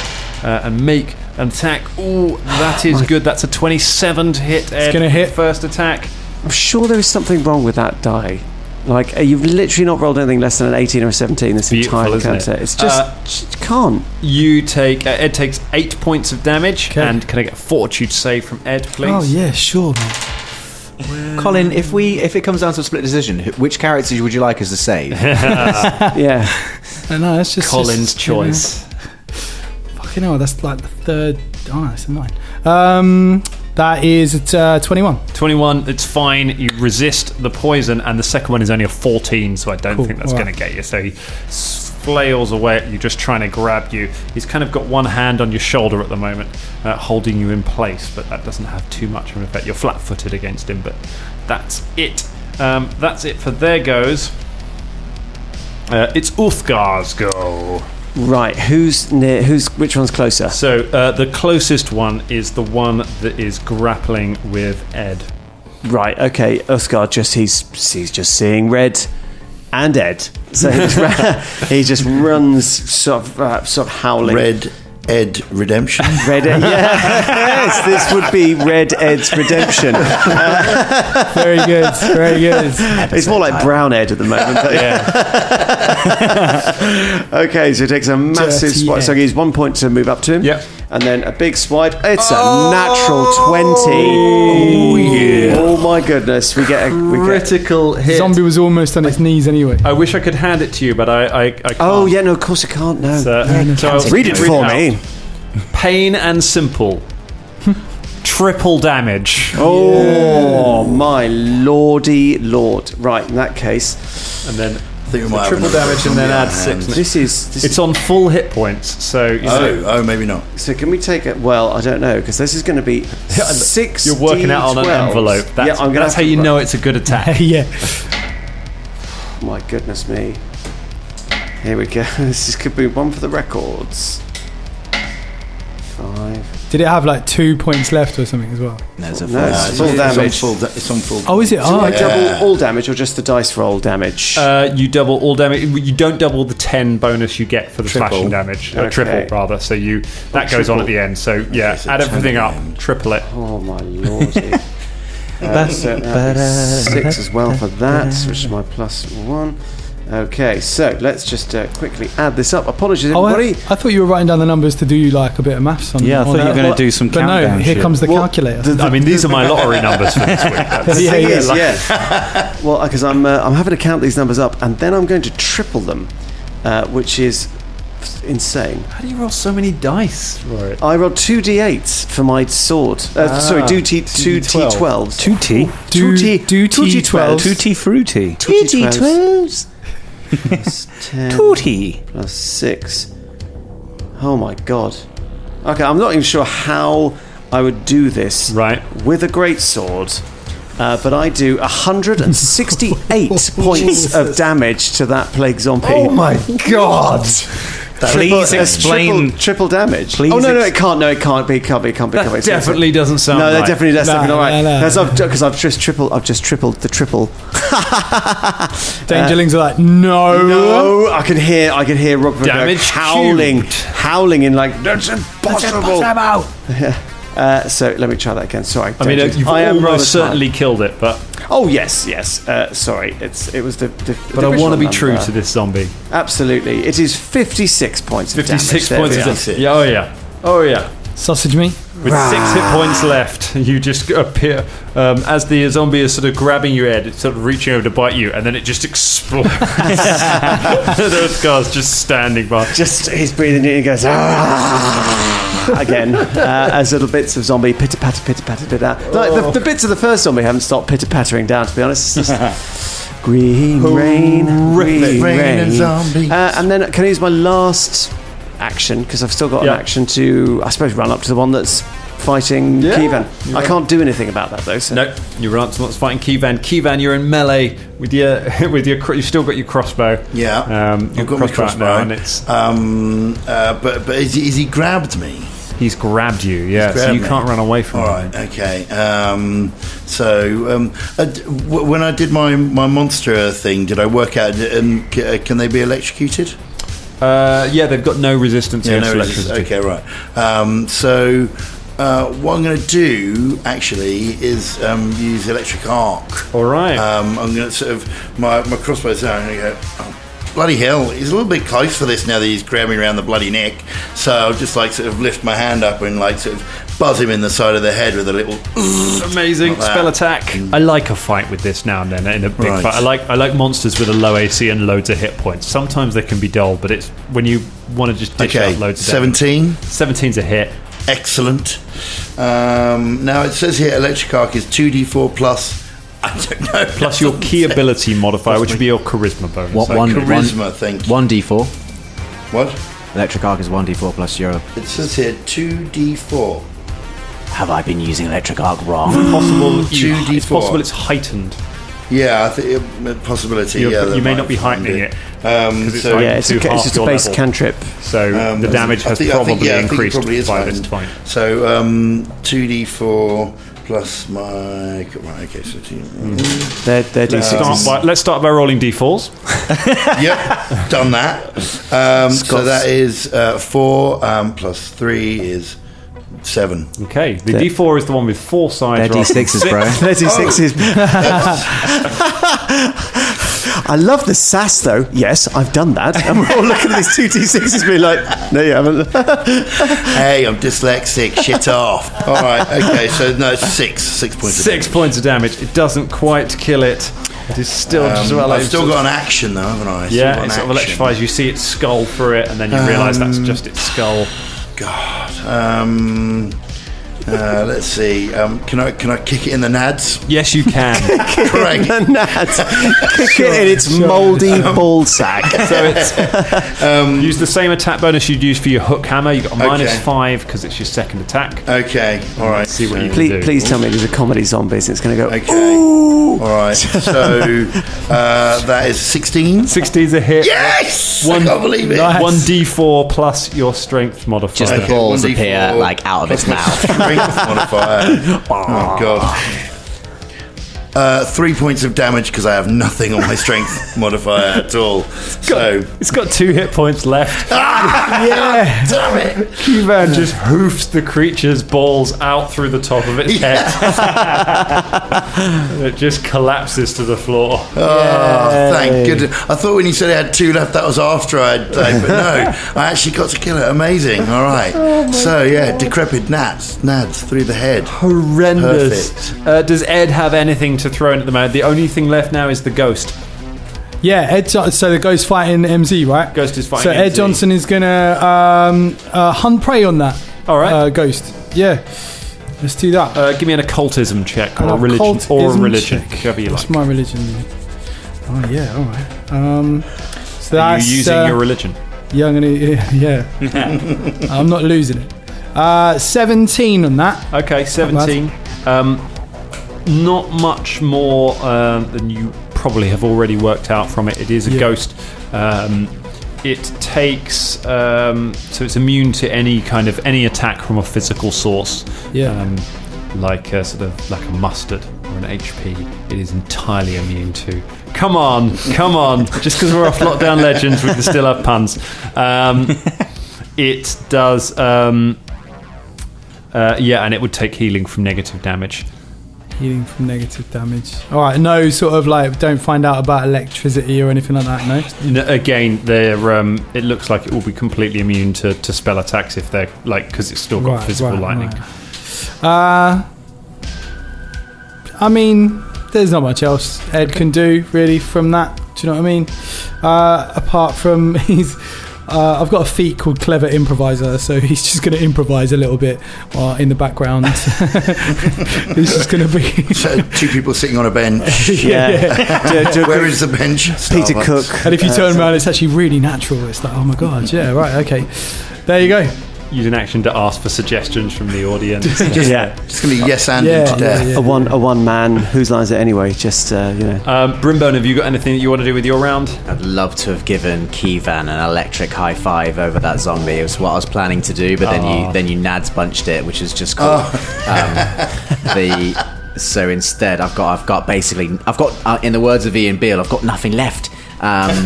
and make an attack. Oh, that is good. That's a 27 to hit, Ed. It's going to hit. First attack. I'm sure there is something wrong with that die. Like, you've literally not rolled anything less than an 18 or a 17 this Beautiful, entire isn't encounter. it? It's just, you can't. You take Ed takes 8 points of damage, Okay. and can I get a fortitude save from Ed, please? Oh yeah, sure, man. Colin, if it comes down to a split decision, which characters would you like us to save? Yeah. No, that's just Colin's just, choice. Fucking hell, that's like the third. Oh, no, it's a 9. That is at 21. 21, it's fine. You resist the poison, and the second one is only a 14, so I don't Cool, think that's alright. going to get you. So he flails away at you, just trying to grab you. He's kind of got one hand on your shoulder at the moment, holding you in place, but that doesn't have too much of an effect. You're flat-footed against him, but that's it. That's it for their goes. It's Uthgar's go. Right, which one's closer? So the closest one is the one that is grappling with Ed. Right, okay, Uthgar he's just seeing red and Ed. So he just runs sort of howling. Red Ed Redemption. Red Ed, yes, this would be Red Ed's redemption. Very good, very good. It's more like Brown Ed at the moment. But okay, so he takes a massive Dirty swipe. Ed. So he uses 1 point to move up to him. Yep. And then a big swipe. It's a natural 20. Oh, yeah. Oh my goodness. We get Critical hit. Zombie was almost on its knees anyway. I wish I could hand it to you, but I can't. Oh, yeah, no, of course I can't. No. So I'll Read it for out. me. Plain and simple. Triple damage. Oh, my lordy lord. Right, in that case. And then I think we might have triple another damage and then zombie add on 6. hand. This is It's on full hit points, so you know, Oh, maybe not. so can we take it? Well, I don't know because this is going to be 6. you're working out on an envelope. That's, I'm gonna that's how you know it's a good attack. Yeah. My goodness me. Here we go. This could be one for the records. 5. Did it have like 2 points left or something as well? There's a No, it's full damage. It's on full. Oh, is it? Oh, Do I okay. double all damage or just the dice roll damage? You double all damage. You don't double the 10 bonus you get for the Triple. slashing damage. Okay. Triple rather. So that goes on at the end. So yeah, so add everything 10 up, damage. triple it. Oh my lordy. So that'd be 6 as well for that, which is my +1. Okay, so let's just quickly add this up. Apologies, Oh, everybody. I thought you were writing down the numbers to do like a bit of maths on. Yeah, I on thought you were that. going to do some But no, countdown here shit. comes the Well, calculator. I mean, these are my lottery numbers for this week. The Yeah, thing yeah, is, like- yeah. Well, because I'm having to count these numbers up, and then I'm going to triple them, which is insane. How do you roll so many dice? Right. I rolled 2d8s for my sword. Sorry, 2d12s. 2T. Do T12. 2T fruity. Plus 10 Tootie. plus 6. Oh my god. Okay, I'm not even sure how I would do this Right. with a great sword. But I do 168 points of damage to that plague zombie. Oh my god! Please explain. Triple damage. Please Oh no, it can't. No, it can't be. That definitely doesn't sound No, right. that definitely does. Definitely not right. No. Because I've just tripled the triple. Dangerlings are like, no. I could hear Rockford Damage howling in like, that's impossible. Out. So let me try that again. Sorry. I mean, you've I am rather almost certainly tired. killed it, but Oh yes. Sorry, it was the. but I want to be original true number. to this zombie. Absolutely, it is 56 points. 56 of damage. points There we of are. damage. Yeah, oh yeah. Oh yeah. Sausage me. With 6 hit points left, you just appear as the zombie is sort of grabbing your head, it's sort of reaching over to bite you, and then it just explodes. Those guys just standing by. Just he's breathing in and he goes again as little bits of zombie pitter patter down. Like the bits of the first zombie haven't stopped pitter pattering down. To be honest, it's just green rain and zombie. and then can I use my last action because I've still got an action to I suppose run up to the one that's fighting Keevan. I can't do anything about that though. So. No, you run up to what's fighting Keevan. Keevan, you're in melee with your you've still got your crossbow. Yeah, You've I've got my crossbow. now, and it's But is he grabbed me? he's grabbed you. Yeah, so grabbed you me. can't run away from All him. right, okay. When I did my monster thing, did I work out? Can they be electrocuted? Yeah, they've got no resistance against electricity. Okay, right. What I'm going to do actually is use electric arc. All right. I'm going to sort of my crossbow's down. I'm going to go. Oh, bloody hell! He's a little bit close for this now that he's grabbing me around the bloody neck. So I'll just like sort of lift my hand up and like sort of buzz him in the side of the head with a little. Amazing like that. spell attack. I like a fight with this now and then in a big Right. fight. I like monsters with a low AC and loads of hit points. Sometimes they can be dull, but it's when you want to just dish Okay, out loads of damage. 17. 17's a hit. Excellent. Now it says here electric arc is 2d4 plus. I don't know. Plus your key ability modifier, which would be your charisma bonus. What, So- one- Charisma, thank you. 1d4. What? Electric arc is 1d4 plus your. It says here 2d4. Have I been using electric arc wrong? Possible, 2d4. it's possible it's heightened. Yeah, I think possibility. You're- Yeah, you that may might not be find heightening it. 'cause it's so like- Yeah, it's to half just a your base level. cantrip. So the damage has probably increased it probably is by this heightened. point. So 2d4 plus my. Right, okay, so 2. They're D6s. Let's start by rolling d4s. Yep, done that. So that is 4 plus 3 is 7. Okay, the d4 is the one with 4 sides. They're rather than d6s, bro. They're D6s. I love the sass though. Yes, I've done that. And we're all looking at these two D6s being like, no, you haven't. Hey, I'm dyslexic. Shit off. All right. Okay. So no, it's 6 points. 6 points of damage. It doesn't quite kill it. It is still just about like I've still got an action though, haven't I? Still yeah, got it an sort of action. electrifies. You see its skull through it, and then you realise that's just its skull. God. Let's see. Can I kick it in the nads? Yes, you can. Craig. Kick it in its mouldy ball sack. So it's use the same attack bonus you'd use for your hook hammer. You got a minus Okay. 5 because it's your second attack. Okay. All right. See what you can Please, do. please tell me there's a comedy zombies. It's going to go. Okay. Ooh. All right. So that is 16. 16's a hit. Yes. I can't believe it. Nice. 1d4 plus your strength modifier. Just the Okay, balls 1d4 appear like out of its mouth. Strength modifier. Oh god. 3 points of damage because I have nothing on my strength modifier at all. So It's got 2 hit points left. Yeah. damn it. Keevan just hoofs the creature's balls out through the top of its head. And it just collapses to the floor. Oh, thank goodness. I thought when you said I had 2 left, that was after I'd died, but no, I actually got to kill it. Amazing. All right. So yeah, decrepit nads through the head. Horrendous. Perfect. Does Ed have anything to throw in at the moment? The only thing left now is the ghost. Yeah, so the ghost fighting MZ, right? Ghost is fighting So Ed MZ. Johnson is going to hunt prey on that. All right. Ghost. Yeah. Let's do that. Give me an occultism check or An a religion. occultism check. Whichever you What's like. my religion? Oh, yeah, all right. So Are that's, you using your religion? Yeah, I'm going to... Yeah. I'm not losing it. 17 on that. Okay, 17. Not much more than you probably have already worked out from it. It is a ghost. It takes so it's immune to any attack from a physical source. Like a mustard or an HP. It is entirely immune to. Come on. Just because we're off Lockdown Legends, we can still have puns. It does. And it would take healing from negative damage. Healing from negative damage. All right, no sort of don't find out about electricity or anything like that, no? Again, it looks like it will be completely immune to spell attacks if they're because it's still got physical lightning. Right. I mean, there's not much else Ed can do really from that. Do you know what I mean? Apart from I've got a feat called Clever Improviser, so he's just going to improvise a little bit in the background. He's just going to be... So 2 people sitting on a bench. Yeah. Where is the bench? Peter Starbucks. Cook. And if you turn around, it's actually really natural. It's like, oh my God, yeah, right, okay. There you go. Use an action to ask for suggestions from the audience. It's going to be yes and to death. A one man. Whose line is it anyway? Just Brimbone, have you got anything that you want to do with your round? I'd love to have given Keyvan an electric high five over that zombie. It was what I was planning to do, but then you nads punched it, which is just cool. So instead, I've got in the words of Ian Beale, I've got nothing left. what?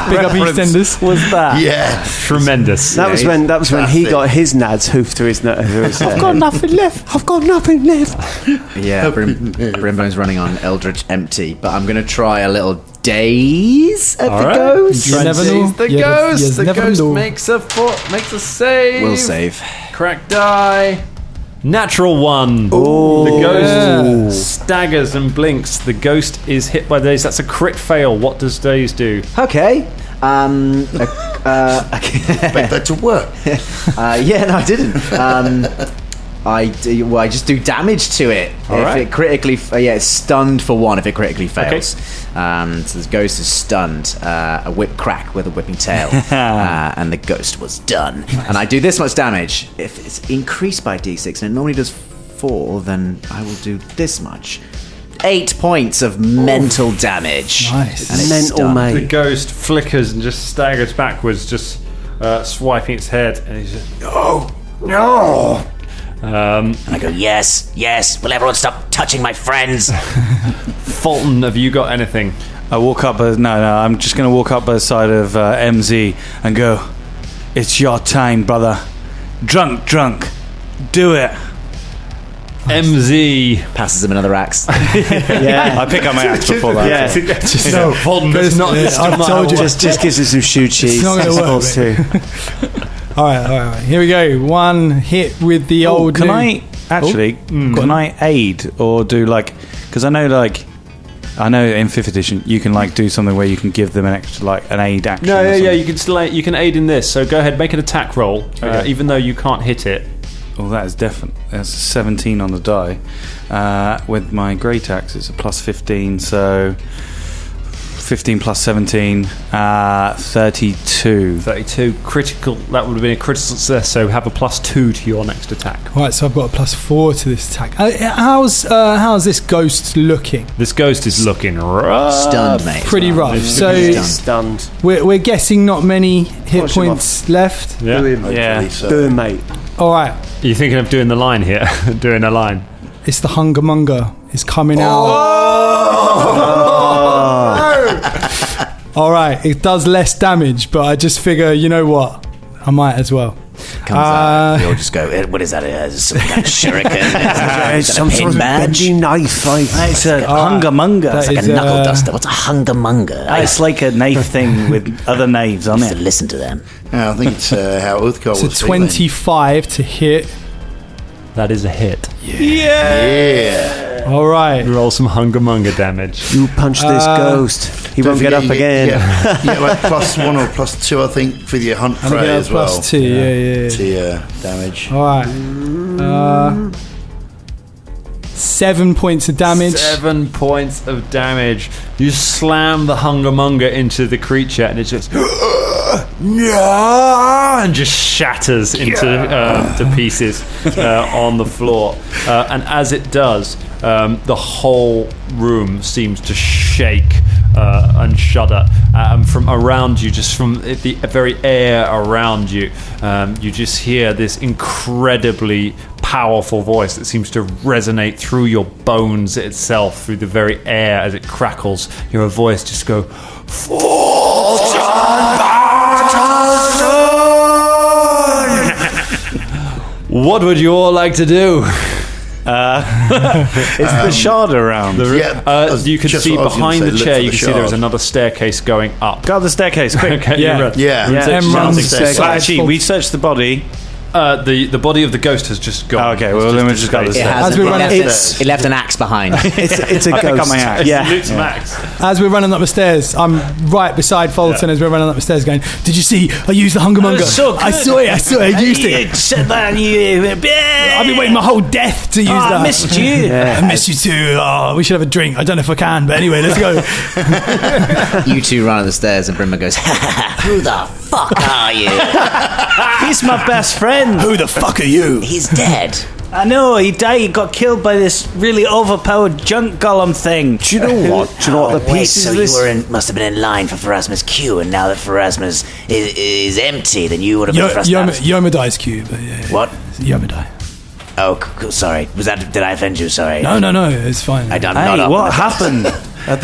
Big up EastEnders. Was that? Yeah. Tremendous. That was when he got his nads hoofed through his head. I've got nothing left. Yeah, Brimbone's running on Eldritch Empty, but I'm going to try a little daze at the ghost. You never know. The ghost makes a save. Will save. Crack die. Natural 1. Oh. The ghost staggers and blinks. The ghost is hit by daze. That's a crit fail. What does daze do? Okay. Expect that to work. I didn't. I just do damage to it. It critically, it's stunned for 1 if it critically fails. So the ghost is stunned. A whip crack with a whipping tail, and the ghost was done. And I do this much damage. If it's increased by d6 and it normally does 4, then I will do this much. 8 points of mental damage. Nice. And it's Mental, stunned. mate. The ghost flickers and just staggers backwards, just swiping its head, and he's just no. And I go, yes, will everyone stop touching my friends? Fulton, have you got anything? I walk up. I'm just going to walk up by the side of MZ and go, "It's your time, brother. Drunk. Do it." MZ Passes him another axe. Yeah. I pick up my axe before that. Yeah. no, Fulton does not. I've told you. Just gives us some shoe cheese. It's not going to work. Too. All right. Here we go. 1 hit with the old. Can I aid or do because I know in 5th edition you can do something where you can give them an extra an aid action. No, you can still you can aid in this. So go ahead, make an attack roll, even though you can't hit it. Well, that is definite. That's a 17 on the die. With my great axe, it's a plus 15, so 15 plus 17, 32. 32 critical. That would have been a critical success. So have a +2 to your next attack. Right, so I've got a +4 to this attack. How's this ghost looking? This ghost is looking rough. Stunned, mate. Pretty rough. So Stunned. we're guessing not many hit points left. Yeah. Do him, mate. All right, Are you thinking of doing the line here? Doing a line. it's the Hungermonger. It's coming out. All right, it does less damage, but I just figure, you know what? I might as well. Comes out. We all just go, what is that? Is some kind of shuriken? Is some sort of bendy knife. It's a hungermonger. that It's like is, a knuckle duster. What's a hungermonger? It's like a knife thing with other knives on I used to it. listen to them. I think it's how Uthgar was It's a feeling. 25 to hit. That is a hit. Yeah. All right. Roll some hungermonger damage. You punch this ghost. He won't get up again. Yeah, like +1 or +2, I think, for your hunt And I prey get a as well. +2. Yeah. To your damage. All right. 7 points of damage. 7 points of damage. You slam the hungermonger into the creature, and it just and just shatters into pieces on the floor. And as it does, the whole room seems to shake and shudder. From around you, just from the very air around you, you just hear this incredibly powerful voice that seems to resonate through your bones itself, through the very air as it crackles. You hear a voice just go, what would you all like to do? Is the shard around? You can see behind the chair, you can see there is another staircase going up. Go up the staircase, quick. Okay, you run. Actually, we searched the body. The body of the ghost has just gone. Okay, well, then we just got the stairs. It left an axe behind. It's a ghost. I got my axe. As we're running up the stairs, I'm right beside Fulton as we're running up the stairs going, did you see? I used the hungermonger. I saw it. I used it. I've been waiting my whole death to use that. I missed you. I missed you too. Oh, we should have a drink. I don't know if I can, but anyway, let's go. You two run up the stairs, and Brimmer goes, "Who the fuck are you?" He's my best friend. Who the fuck are you? He's dead. I know, he died. He got killed by this really overpowered junk golem thing. Do you know what? The Wait, pieces so of this... you were must have been in line for Pharasma's queue, and now that Pharasma's is empty, then you would have been Pharasma's... Yomadai's cube. Yeah. What? Yomadai. Oh, sorry. Did I offend you? Sorry. No, it's fine. I'm not up. What happened? You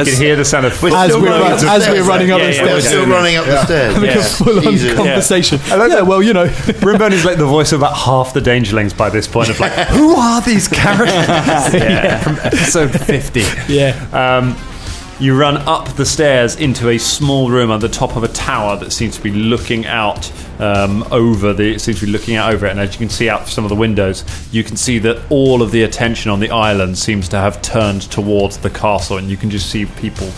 can hear the sound of as we're running up the stairs. We're still running up the stairs. Having a full-on conversation. Well, Rimbone is like the voice of about half the Dangerlings by this point of like, who are these characters? From episode 50. You run up the stairs into a small room on the top of a tower that seems to be looking out over it. And as you can see out some of the windows, you can see that all of the attention on the island seems to have turned towards the castle, and you can just see people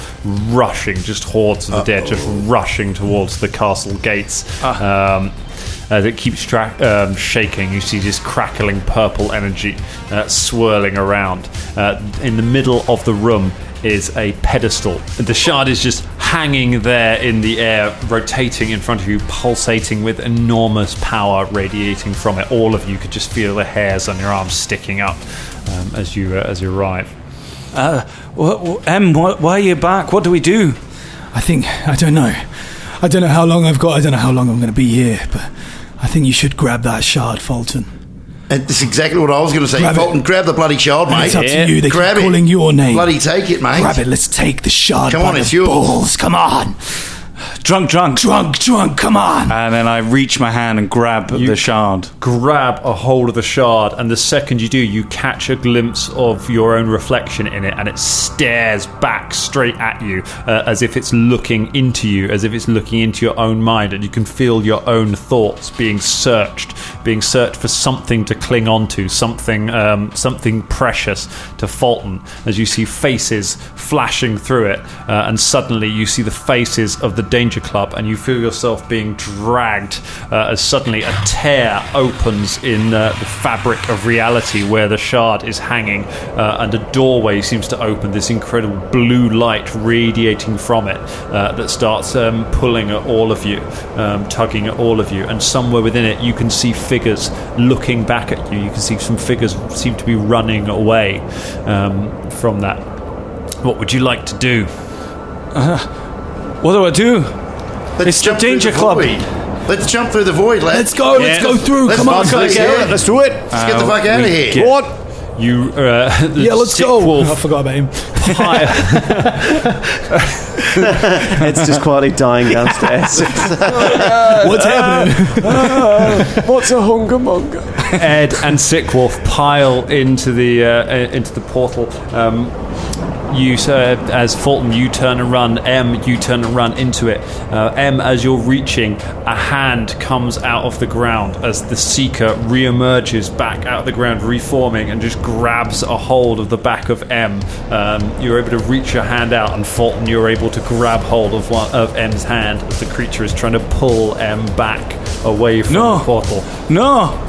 rushing, just hordes of the dead, just rushing towards the castle gates. As it keeps shaking, you see this crackling purple energy swirling around. In the middle of the room is a pedestal. The shard is just hanging there in the air, rotating in front of you, pulsating with enormous power radiating from it. All of you could just feel the hairs on your arms sticking up as you arrive. Why are you back? What do we do? I don't know. I don't know how long I've got. I don't know how long I'm going to be here, but I think you should grab that shard, Fulton. And that's exactly what I was going to say. Fulton, grab the bloody shard, mate. It's up to you. They grab keep calling your name. Bloody take it, mate. Grab it. Let's take the shard. Come on, it's yours. Balls. Come on. Drunk. Come on. And then I reach my hand and grab the shard. Grab a hold of the shard, and the second you do, you catch a glimpse of your own reflection in it, and it stares back straight at you as if it's looking into you, as if it's looking into your own mind, and you can feel your own thoughts being searched for something to cling onto, something precious to Fulton, as you see faces flashing through it, and suddenly you see the faces of the Danger Club, and you feel yourself being dragged as suddenly a tear opens in the fabric of reality where the shard is hanging, and a doorway seems to open, this incredible blue light radiating from it that starts pulling at all of you, tugging at all of you, and somewhere within it you can see figures looking back at you. You can see some figures seem to be running away from that. What would you like to do? What do I do? It's the Danger Club. Let's jump through the void, lads. Let's go. Let's go through. Come on. Let's do it. Let's get the fuck out of here. What? You, let's go. I forgot about him. It's just quietly dying downstairs. What's happening? What's a hungermonger? Ed and Sickwolf pile into the portal. as Fulton, you turn and run. M, you turn and run into it. M, as you're reaching, a hand comes out of the ground as the Seeker re-emerges back out of the ground, reforming, and just grabs a hold of the back of M. You're able to reach your hand out, and Fulton, you're able to grab hold of M's hand as the creature is trying to pull M back away from the portal. No!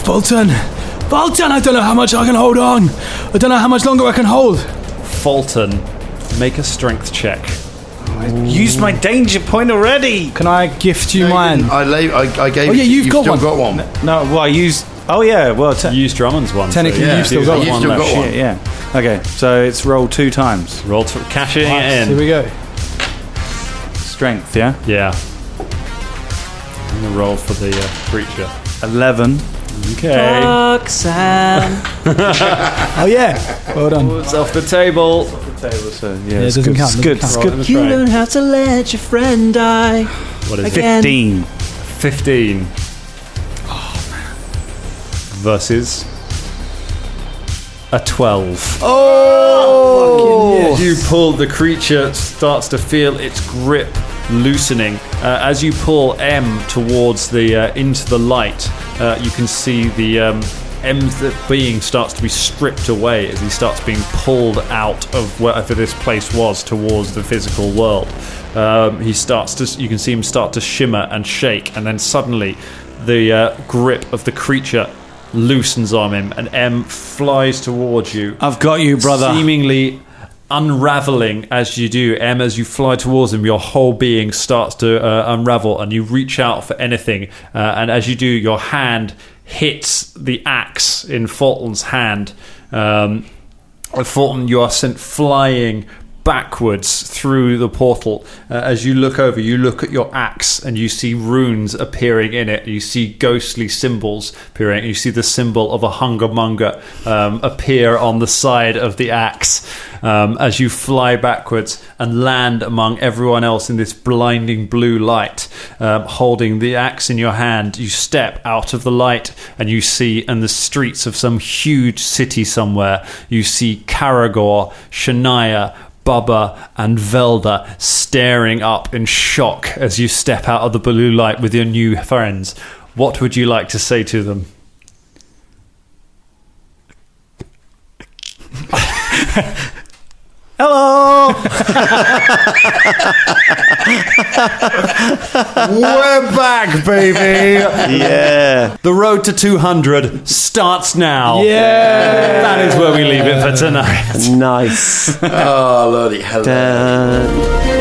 Fulton, I don't know how much I can hold on. I don't know how much longer I can hold. Fulton, make a strength check. I used my danger point already. Can I gift you mine? I gave. Oh yeah, you've got still one. got one. No, well, I used. Oh yeah, well, You used Drummond's one. Technically, yeah. you've still got You've one. still got one. Shit, yeah. Okay, so it's roll 2 times. Roll to cashing it in. Here we go. Strength, yeah. Yeah. I'm gonna roll for the creature. 11. Okay. Oh yeah, well done. It's off the table. So Yeah, it it's doesn't good. count, It's good. doesn't It's count. good. You learn how to let your friend die. What is it? 15. 15. Versus a 12. Oh! You pull, the creature starts to feel its grip loosening. As you pull M towards the into the light, you can see the M's being starts to be stripped away as he starts being pulled out of wherever this place was towards the physical world. You can see him start to shimmer and shake, and then suddenly the grip of the creature loosens on him, and M flies towards you. I've got you, brother. Seemingly unraveling as you do. M, as you fly towards him, your whole being starts to unravel, and you reach out for anything. And as you do, your hand hits the axe in Fulton's hand. Fulton, you are sent flying backwards through the portal. As you look over, you look at your axe and you see runes appearing in it. You see ghostly symbols appearing. You see the symbol of a hungermonger appear on the side of the axe as you fly backwards and land among everyone else in this blinding blue light. Holding the axe in your hand, you step out of the light and you see in the streets of some huge city somewhere, you see Karagor, Shania, Bubba and Velda staring up in shock as you step out of the blue light with your new friends. What would you like to say to them? Hello. We're back, baby. Yeah. The road to 200 starts now. Yeah. That is where we leave it for tonight. Nice. Oh, Lordy, hello. Dun.